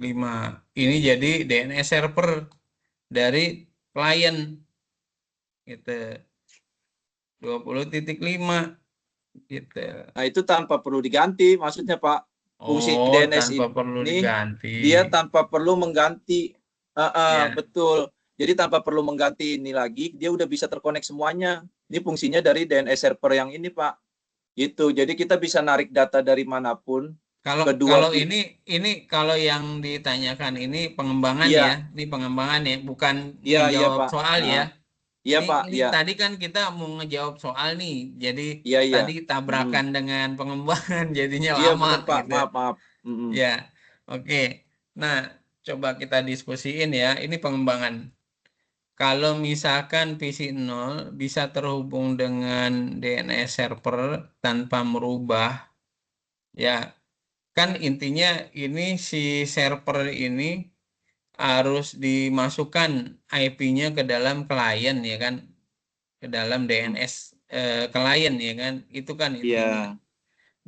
Ini jadi DNS server dari klien gitu. 20.5 gitu. Nah, itu tanpa perlu diganti, maksudnya Pak. Fungsi Oh, DNS tanpa perlu ini diganti. dia tanpa perlu mengganti. Ya. Betul. Jadi tanpa perlu mengganti ini lagi, dia udah bisa terkonek semuanya. Ini fungsinya dari DNS server yang ini, Pak. Gitu. Jadi kita bisa narik data dari manapun. Kalau ini kalau yang ditanyakan ini pengembangan Iya, ya, ini pengembangan ya, bukan iya, ngejawab Pak. soal ya. Iya, Pak. Ini Iya, tadi kan kita mau ngejawab soal nih, jadi iya, iya. tadi tabrakan dengan pengembangan jadinya Iya, lama benar, Pak. gitu. Maaf, maaf. Mm-mm. Ya, oke. Nah, coba kita diskusiin ya. Ini pengembangan. Kalau misalkan PC 0 bisa terhubung dengan DNS server tanpa merubah, ya kan intinya ini si server ini harus dimasukkan IP-nya ke dalam klien ya kan, ke dalam DNS klien ya kan, itu kan intinya. Iya.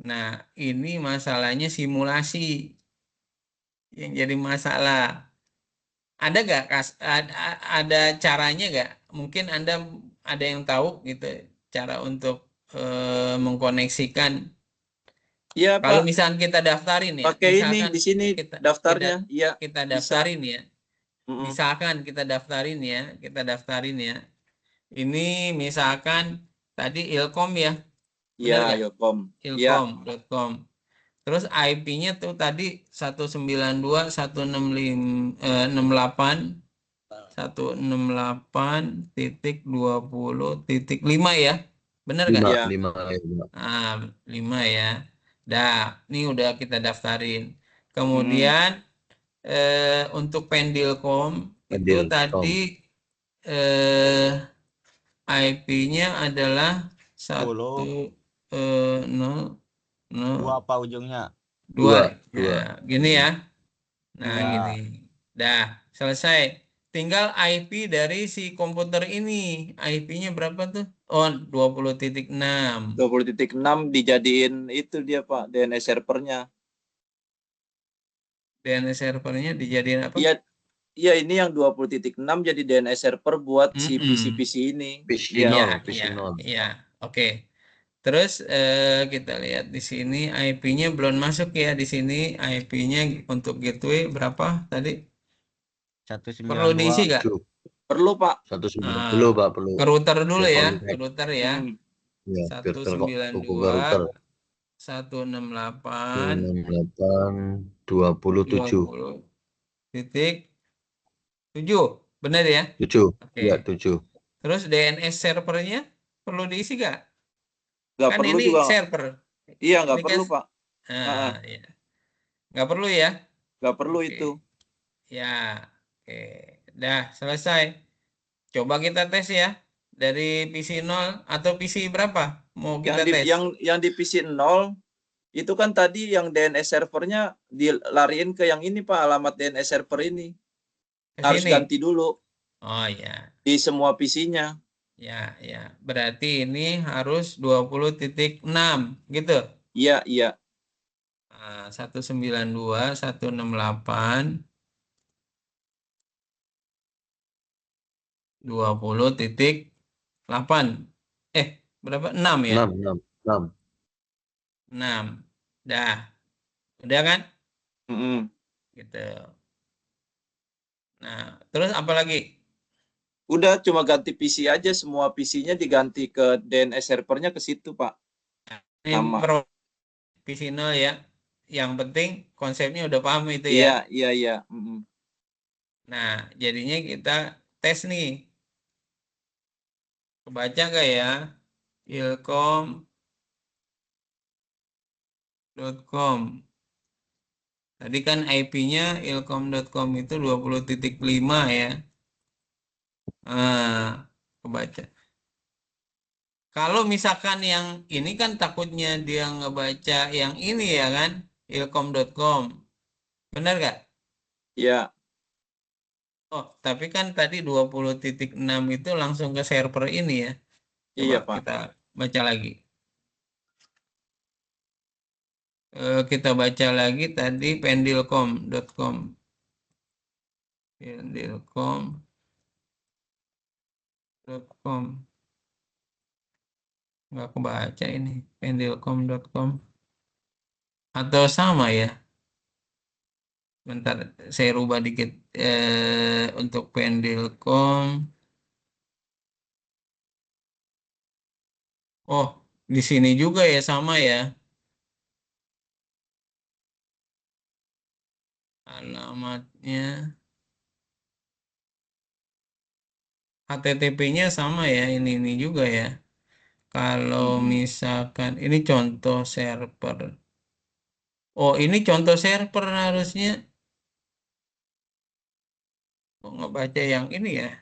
Nah, ini masalahnya simulasi yang jadi masalah. Ada gak ada caranya gak? Mungkin Anda ada yang tahu gitu cara untuk mengkoneksikan. Iya, Kalau Pak. misalkan kita daftarin ya, Pakai ini misalkan di sini kita kita daftarnya. Iya, kita bisa. daftarin ya, Mm-mm. misalkan kita daftarin ya. Ini misalkan tadi Ilkom ya, Iya, benar gak? Yelkom. Iya. Ilkom.com. Terus IP-nya tuh tadi 192.168.20.5 ya. Bener gak? 5, Iya. 5. 5 ya. Dah, ini udah kita daftarin. Mm-mm. Kemudian untuk Pendilkom itu Pendilkom. tadi IP-nya adalah 1 0 0 2 apa ujungnya? 2. 2. Ya, gini ya. Nah, Ya. gini. Dah, selesai. Tinggal IP dari si komputer ini. IP-nya berapa tuh? Oh, 20.6. 20.6 dijadiin itu dia, Pak, DNS servernya. DNS servernya dijadiin apa? Iya, iya, ini yang 20.6 jadi DNS server buat si PC-PC ini. PC Iya. 0, PC 0. Iya. Oke. Terus kita lihat di sini IP-nya belum masuk ya. Di sini IP-nya untuk gateway berapa tadi? Perlu diisi 192. nggak? Perlu, Pak. 19. Nah, Perlu, Pak, perlu. ke router dulu Biar ya, ke connect. router ya. Ya, biar terhubung ke 192 router. 168 27. 20.7. Benar ya? 7. Oke. Ya, 7. Terus DNS servernya perlu diisi nggak? Nggak Kan perlu ini juga. server. Iya, nggak Ini perlu, kan, Pak. ya. Nggak perlu ya? Nggak perlu Oke. itu. Ya, oke. Dah, selesai. Coba kita tes ya. Dari PC 0 atau PC berapa? Mau kita tes? Yang di PC 0 itu kan tadi yang DNS servernya dilariin ke yang ini, Pak, alamat DNS server ini. Ke Harus sini. ganti dulu Oh ya. di semua PC-nya. Ya. Berarti ini harus 20.6 gitu. Iya, iya. 192.168 20.8. Berapa? 6 ya? 6. 6. Dah. Udah kan? Mm-mm. Gitu. Nah, terus apa lagi? Udah cuma ganti PC aja, semua PC-nya diganti ke DNS servernya ke situ, Pak. Ini Sama. PC 0 ya. Yang penting konsepnya udah paham itu ya. Iya. Mm-mm. Nah, jadinya kita tes nih. Kebaca gak ya? Ilkom.com. Tadi kan IP-nya ilkom.com itu 20.5 ya. Kebaca. Kalau misalkan yang ini kan takutnya dia ngebaca yang ini ya kan, ilkom.com. Benar gak? Iya. Oh, tapi kan tadi 20.6 itu langsung ke server ini ya. Coba Iya, Pak. kita baca lagi. Kita baca lagi tadi pendilcom.com. Pendilcom.com. Nggak kebaca ini. Pendilcom.com. Atau sama ya? Bentar, saya rubah dikit. Untuk pendilcom. Oh, di sini juga ya, sama ya. Alamatnya. HTTP-nya sama ya, ini juga ya. Kalau misalkan ini contoh server. Oh, ini contoh server harusnya. Kok nggak baca yang ini ya?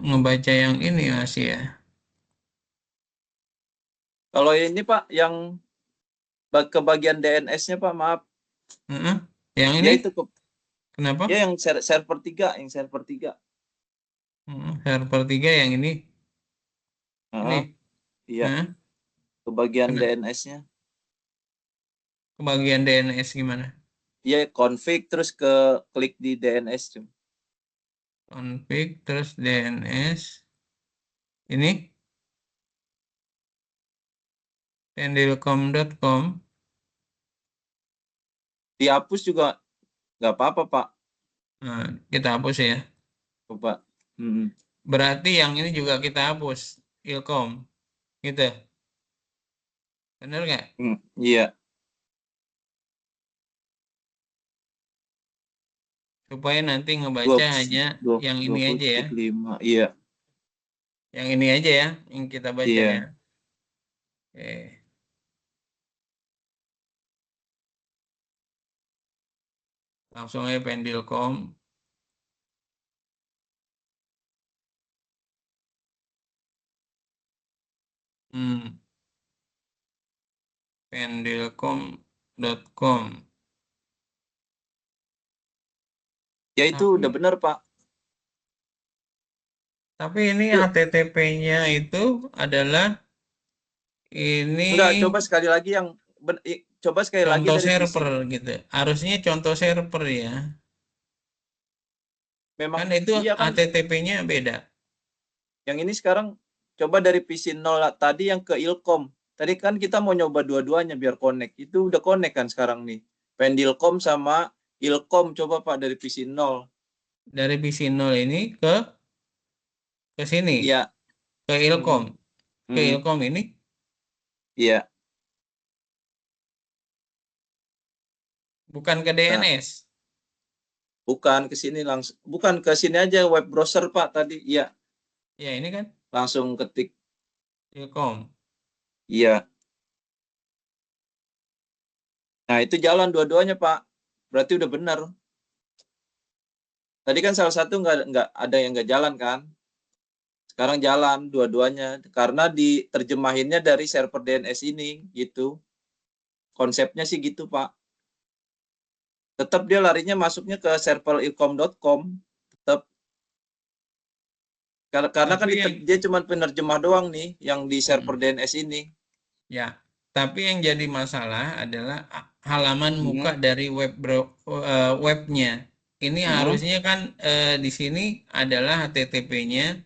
Ngebaca yang ini masih ya. Kalau ini Pak, yang ke bagian DNS-nya Pak, maaf. Yang Ya ini? itu Kenapa? ya yang server 3, yang server 3. Server 3 yang ini. Ini. Iya. Ke bagian Kenapa? DNS-nya. Ke bagian DNS gimana? Iya, config terus klik di DNS tuh. Config terus DNS. Ini pendilcom.com. Dihapus juga nggak apa-apa Pak. Nah, kita hapus ya. Coba. Berarti yang ini juga kita hapus, ilkom, gitu. Bener nggak? Iya. Supaya nanti ngebaca hanya yang ini aja ya. 5. Iya. Yang ini aja ya, yang kita baca Iya. ya. Oke. Langsung aja pendilcom. Pendilcom.com. Ya itu udah benar Pak. Tapi ini HTTP-nya itu adalah ini. Enggak, coba sekali lagi Contoh dari server PC. gitu. Harusnya contoh server ya. Memang Kan itu iya kan. HTTP-nya beda. Yang ini sekarang coba dari PC 0 tadi yang ke Ilkom. Tadi kan kita mau nyoba dua-duanya biar connect. Itu udah connect kan sekarang nih. Pendilcom sama Ilkom coba Pak dari PC 0. Dari PC 0 ini ke sini. Iya. Ke Ilkom. Ke Ilkom ini. Iya. Bukan ke DNS. Bukan ke sini langsung. Bukan ke sini aja web browser Pak tadi. Iya. Ya ini kan. Langsung ketik. Ilkom. Iya. Nah, itu jalan dua-duanya, Pak. Berarti udah benar. Tadi kan salah satu nggak ada yang nggak jalan kan? Sekarang jalan dua-duanya karena diterjemahinnya dari server DNS ini gitu. Konsepnya sih gitu, Pak. Tetap dia larinya masuknya ke server ilkom.com. Tetap karena kan dia cuma penerjemah doang nih yang di server DNS ini. Ya, tapi yang jadi masalah adalah halaman muka dari webnya. Ini harusnya kan di sini adalah HTTP-nya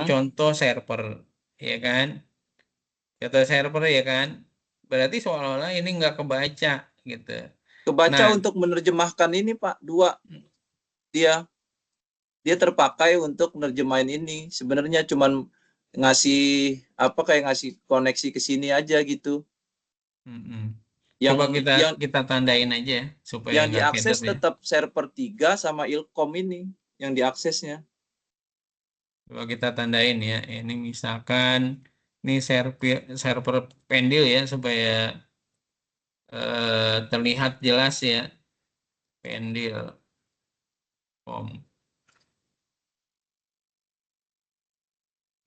contoh server, ya kan? Contoh server ya kan? Berarti seolah-olah ini nggak kebaca gitu. Kebaca Nah, untuk menerjemahkan ini, Pak. Dua. Dia terpakai untuk nerjemahin ini. Sebenarnya cuman ngasih kayak ngasih koneksi ke sini aja gitu. Coba kita tandain aja supaya yang nggak diakses keder ya. tetap server 3 sama Ilkom ini yang diaksesnya. Coba kita tandain ya. Ini misalkan ini server pendil ya supaya terlihat jelas ya. Pendil.com.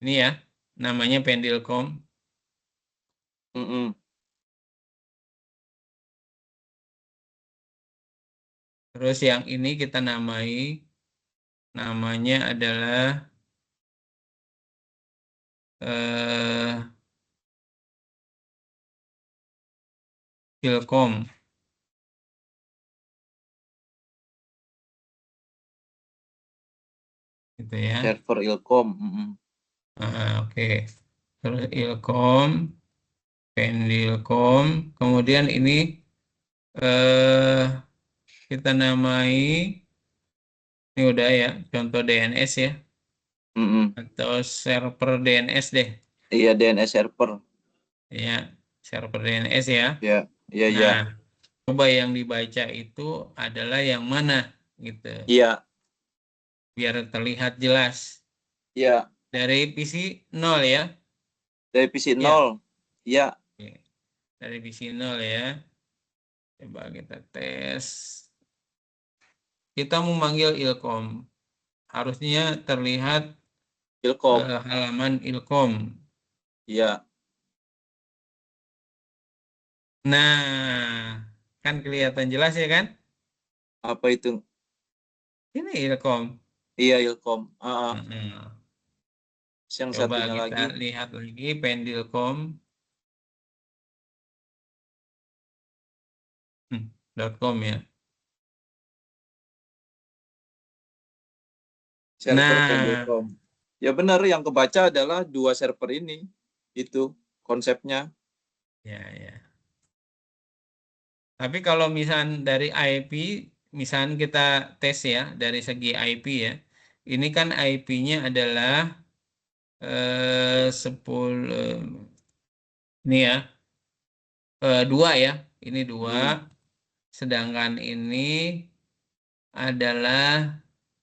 Ini ya, namanya pendil.com. Terus yang ini kita namanya adalah Ilkom, gitu ya. Server Ilkom. Oke. Terus Ilkom, Pendilkom, kemudian ini kita namai, ini udah ya, contoh DNS ya, atau server DNS deh, Iya, DNS server. ya, server DNS ya. Ya, iya, iya. Nah, coba yang dibaca itu adalah yang mana, gitu, Iya, biar terlihat jelas. iya. Dari PC 0 ya. Dari PC Ya. 0. Iya. Oke. Dari PC 0 ya. Coba kita tes. Kita memanggil Ilkom. Harusnya terlihat Ilkom. halaman Ilkom. Iya. Nah, kan kelihatan jelas ya kan? Apa itu? Ini Ilkom. Iya, Ilkom. Yang Coba satunya kita lagi. lihat lagi Pendilkom. .com ya. Server Nah, Pendilkom. Ya benar, yang kebaca adalah 2 server ini. Itu konsepnya. ya ya. Tapi kalau misal dari IP, misal kita tes ya dari segi IP ya. Ini kan IP-nya adalah 10 ini ya. 2 ya. Ini 2. Sedangkan ini adalah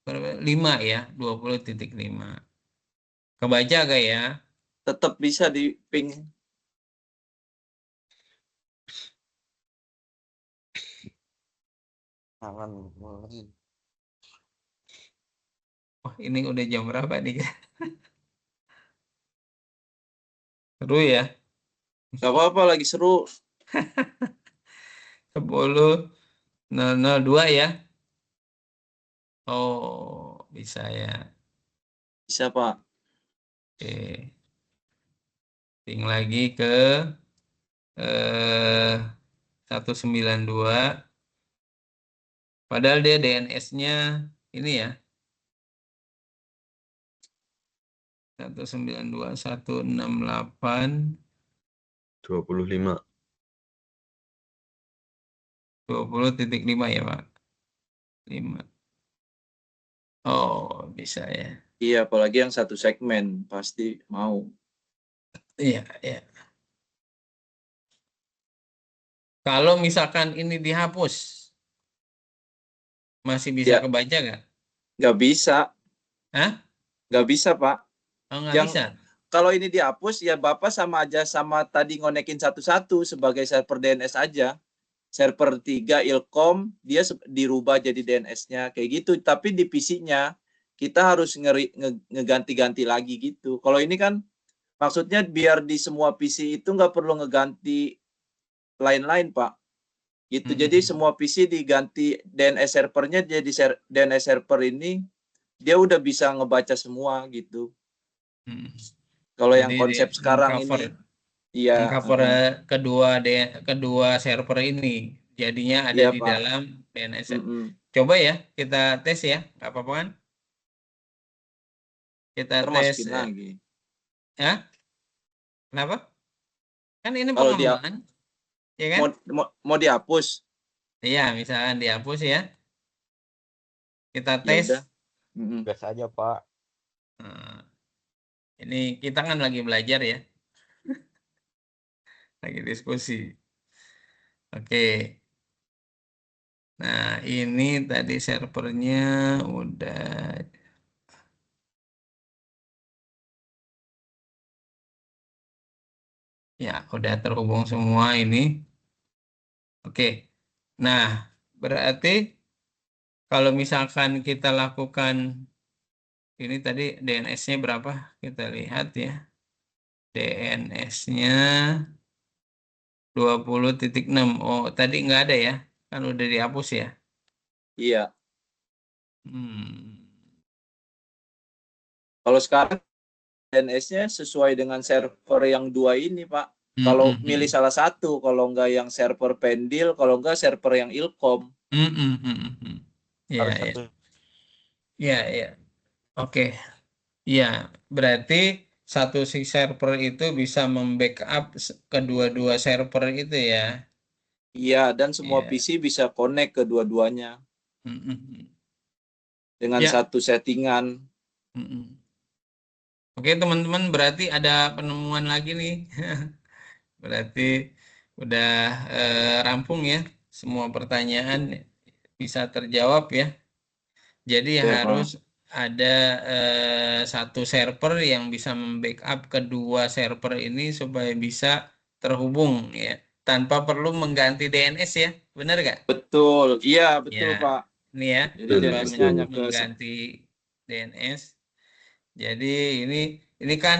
5 ya, 20.5. Kebaca gak ya? Tetap bisa di ping. Oh, ini udah jam berapa nih? Seru ya. Gak apa-apa, lagi seru. 10.002 ya. Oh, bisa ya. Bisa, Pak. Oke. Ping lagi ke 192. Padahal dia DNS-nya ini ya. 192.168 25. 20.5 ya, Pak. 5. Oh, bisa ya. Iya, apalagi yang satu segmen. Pasti mau. Iya, iya. Kalau misalkan ini dihapus, masih bisa Ya, kebaca nggak? nggak bisa. Hah? Nggak bisa, Pak. Oh, nggak Yang bisa? kalau ini dihapus, ya Bapak sama aja sama tadi ngonekin satu-satu sebagai server DNS aja. Server 3 Ilkom, dia dirubah jadi DNS-nya. Kayak gitu. Tapi di PC-nya, kita harus ngeganti-ganti lagi gitu. Kalau ini kan, maksudnya biar di semua PC itu nggak perlu ngeganti lain-lain, Pak. Gitu. Jadi semua PC diganti DNS servernya jadi DNS server ini dia udah bisa ngebaca semua gitu. Kalau yang Jadi konsep dia sekarang mengcover, ini, iya, kedua server ini, jadinya ada iya di Pak. dalam DNS. Coba ya, kita tes ya, nggak apa-apa kan? Kita tes, Termasukin lagi. ya? Kenapa? Kan ini Kalau dia pengembangan, ya kan? mau dihapus, Iya, misalkan dihapus ya, kita ya tes. udah. Gas aja, Pak. Nah, ini kita kan lagi belajar ya, lagi diskusi. Oke. Nah, ini tadi servernya udah. Ya, udah terhubung semua ini. Oke. Nah, berarti kalau misalkan kita lakukan ini tadi DNS-nya berapa? Kita lihat ya. DNS-nya 20.6. Oh, tadi nggak ada ya. Kan udah dihapus ya. Iya. Hmm. Kalau sekarang DNS-nya sesuai dengan server yang 2 ini, Pak. Hmm, Kalau hmm, milih hmm. salah satu, kalau enggak yang server Pendil, kalau enggak server yang Ilkom. Hmm, hmm, hmm, hmm. Ya, Harus ya, satu. ya, ya. Oke. Ya, berarti satu si server itu bisa membackup kedua-dua server itu ya. Iya, dan semua Ya. PC bisa connect ke dua-duanya Hmm, hmm, hmm. dengan Ya. satu settingan. Hmm, hmm. Oke, teman-teman, berarti ada penemuan lagi nih. Berarti udah rampung ya. Semua pertanyaan bisa terjawab ya. Jadi Ya, harus Pak. ada satu server yang bisa membackup kedua server ini supaya bisa terhubung ya, tanpa perlu mengganti DNS ya, benar gak? Betul. Iya, Ya, betul, Pak. ini ya, Jadi tanpa Betul, DNS-nya betul. hanya ke mengganti DNS. Jadi ini kan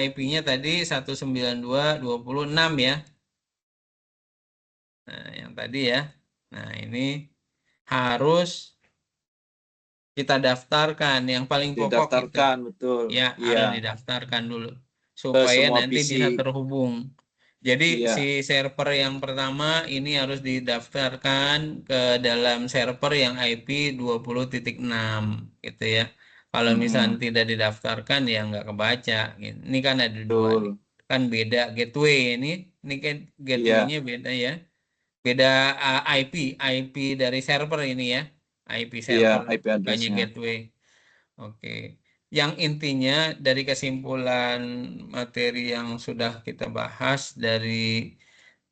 IP-nya tadi 192.20.6 ya. Nah, yang tadi ya. Nah, ini harus kita daftarkan yang paling pokok itu. didaftarkan, betul. Ya, Iya, harus didaftarkan dulu ke supaya semua nanti PC. bisa terhubung. Jadi si Iya. server yang pertama ini harus didaftarkan ke dalam server yang IP 20.6 gitu ya. Kalau misalnya Mm-mm. tidak didaftarkan ya nggak kebaca. Gitu. Ini kan ada dua nih. Betul. Kan beda gateway ini kan Iya, gateway-nya beda ya. Beda IP dari server ini ya. IP iya, server IP bukannya address-nya. gateway. Oke, yang intinya dari kesimpulan materi yang sudah kita bahas dari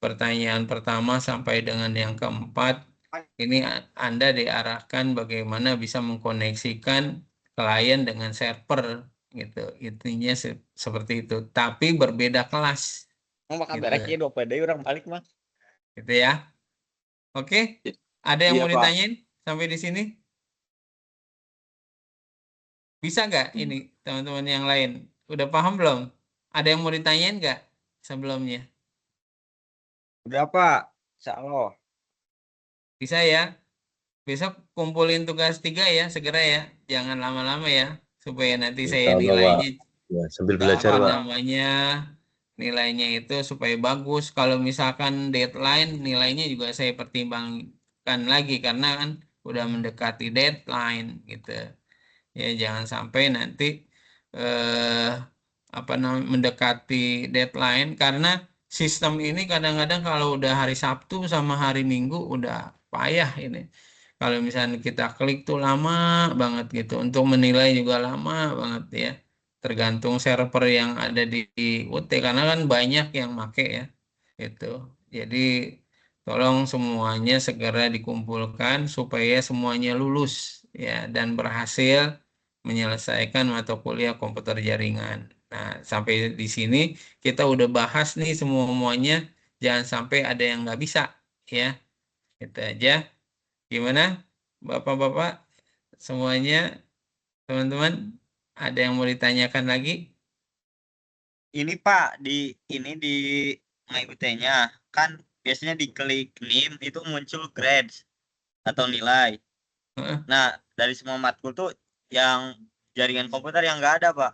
pertanyaan pertama sampai dengan yang keempat, ini Anda diarahkan bagaimana bisa mengkoneksikan klien dengan server gitu. Intinya seperti itu. Tapi berbeda kelas Mau bakal gitu, beres ya 2 PD orang balik mah. gitu ya. Oke, I- ada yang Iya, mau Pak. ditanyain sampai di sini? Bisa nggak ini Hmm. teman-teman yang lain? Udah paham belum? Ada yang mau ditanyain nggak sebelumnya? Udah Pak. Insya Allah. Bisa ya? Besok kumpulin tugas 3 ya, segera ya. Jangan lama-lama ya, supaya nanti Insya saya Allah, Pak. nilainya Ya, sambil belajar, apa Pak. Pak. namanya nilainya itu supaya bagus. Kalau misalkan deadline, nilainya juga saya pertimbangkan lagi karena kan udah mendekati deadline gitu. Ya jangan sampai nanti eh, apa namanya mendekati deadline karena sistem ini kadang-kadang kalau udah hari Sabtu sama hari Minggu udah payah ini. Kalau misalnya kita klik tuh lama banget gitu. Untuk menilai juga lama banget ya. Tergantung server yang ada di UT karena kan banyak yang make ya. Itu. Jadi tolong semuanya segera dikumpulkan supaya semuanya lulus ya dan berhasil menyelesaikan mata kuliah komputer jaringan. Nah, sampai di sini kita udah bahas nih semuanya. Jangan sampai ada yang nggak bisa ya. Itu aja. Gimana, Bapak-bapak semuanya, teman-teman? Ada yang mau ditanyakan lagi? Ini Pak di MyUT-nya kan biasanya diklik NIM itu muncul grades atau nilai. Heeh. Nah, dari semua matkul tuh yang jaringan komputer yang nggak ada, Pak.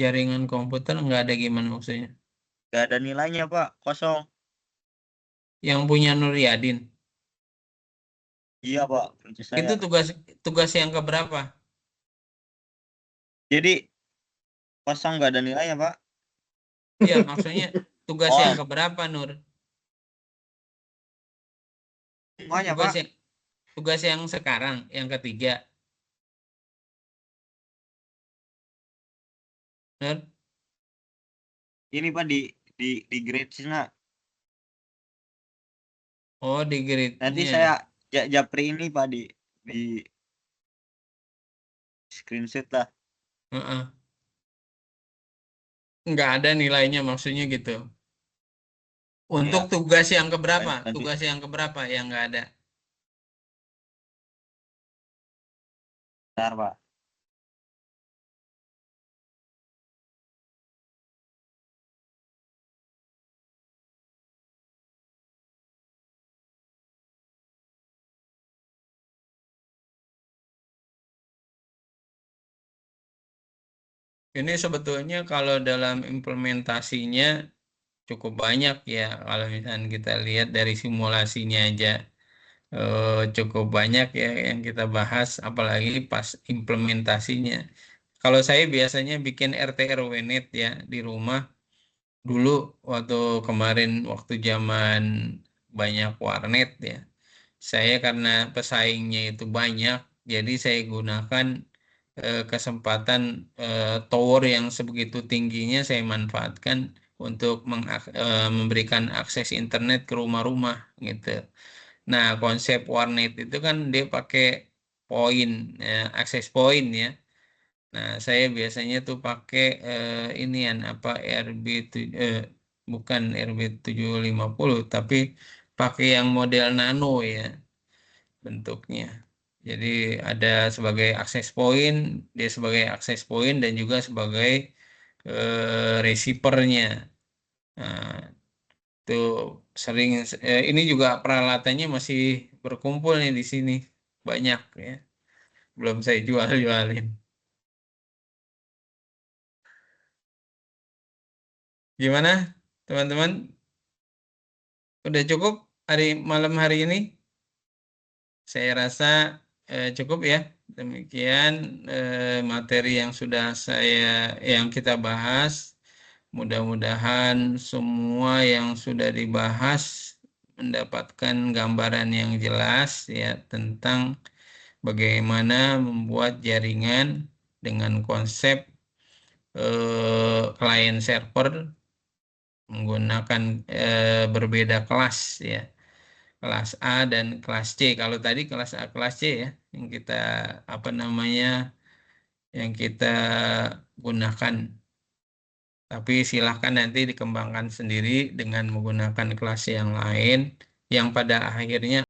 Jaringan komputer nggak ada gimana maksudnya? Nggak ada nilainya, Pak. Kosong. Yang punya Nur Yadin. Iya, Pak. Kunci Itu saya. tugas tugas yang keberapa? Jadi kosong nggak ada nilainya, Pak. Iya, maksudnya tugas yang Oh, keberapa, Nur? semuanya, Tugas Pak. yang tugas yang sekarang, yang ketiga. Nur? Ini Pak di grades-nya. Oh, di Nanti grade-nya. saya japri ini, Pak, di screenshot lah. Heeh. Nggak ada nilainya maksudnya gitu. Untuk Iya, tugas yang keberapa? nanti Tugas yang keberapa yang nggak ada? bentar, Pak. Ini sebetulnya kalau dalam implementasinya cukup banyak ya. Kalau misalnya kita lihat dari simulasinya aja cukup banyak ya yang kita bahas, apalagi pas implementasinya. Kalau saya biasanya bikin RT RW net ya di rumah. Dulu waktu zaman banyak warnet ya. Saya karena pesaingnya itu banyak, jadi saya gunakan kesempatan tower yang sebegitu tingginya saya manfaatkan untuk memberikan akses internet ke rumah-rumah gitu. Nah, konsep warnet itu kan dia pakai poin, akses poin ya. Nah, saya biasanya tuh pakai inian apa bukan RB750, tapi pakai yang model nano ya bentuknya. Jadi ada sebagai akses point, dia sebagai akses point dan juga sebagai receiver-nya. Nah, itu sering ini juga peralatannya masih berkumpul nih di sini banyak ya. Belum saya jualin. Gimana, teman-teman? Udah cukup malam hari ini? Saya rasa cukup ya. Demikian materi yang kita bahas. Mudah-mudahan semua yang sudah dibahas mendapatkan gambaran yang jelas ya tentang bagaimana membuat jaringan dengan konsep client server menggunakan berbeda kelas ya. Kelas A dan kelas C. Kalau tadi kelas A, kelas C ya, yang kita yang kita gunakan. Tapi silahkan nanti dikembangkan sendiri dengan menggunakan kelas yang lain, yang pada akhirnya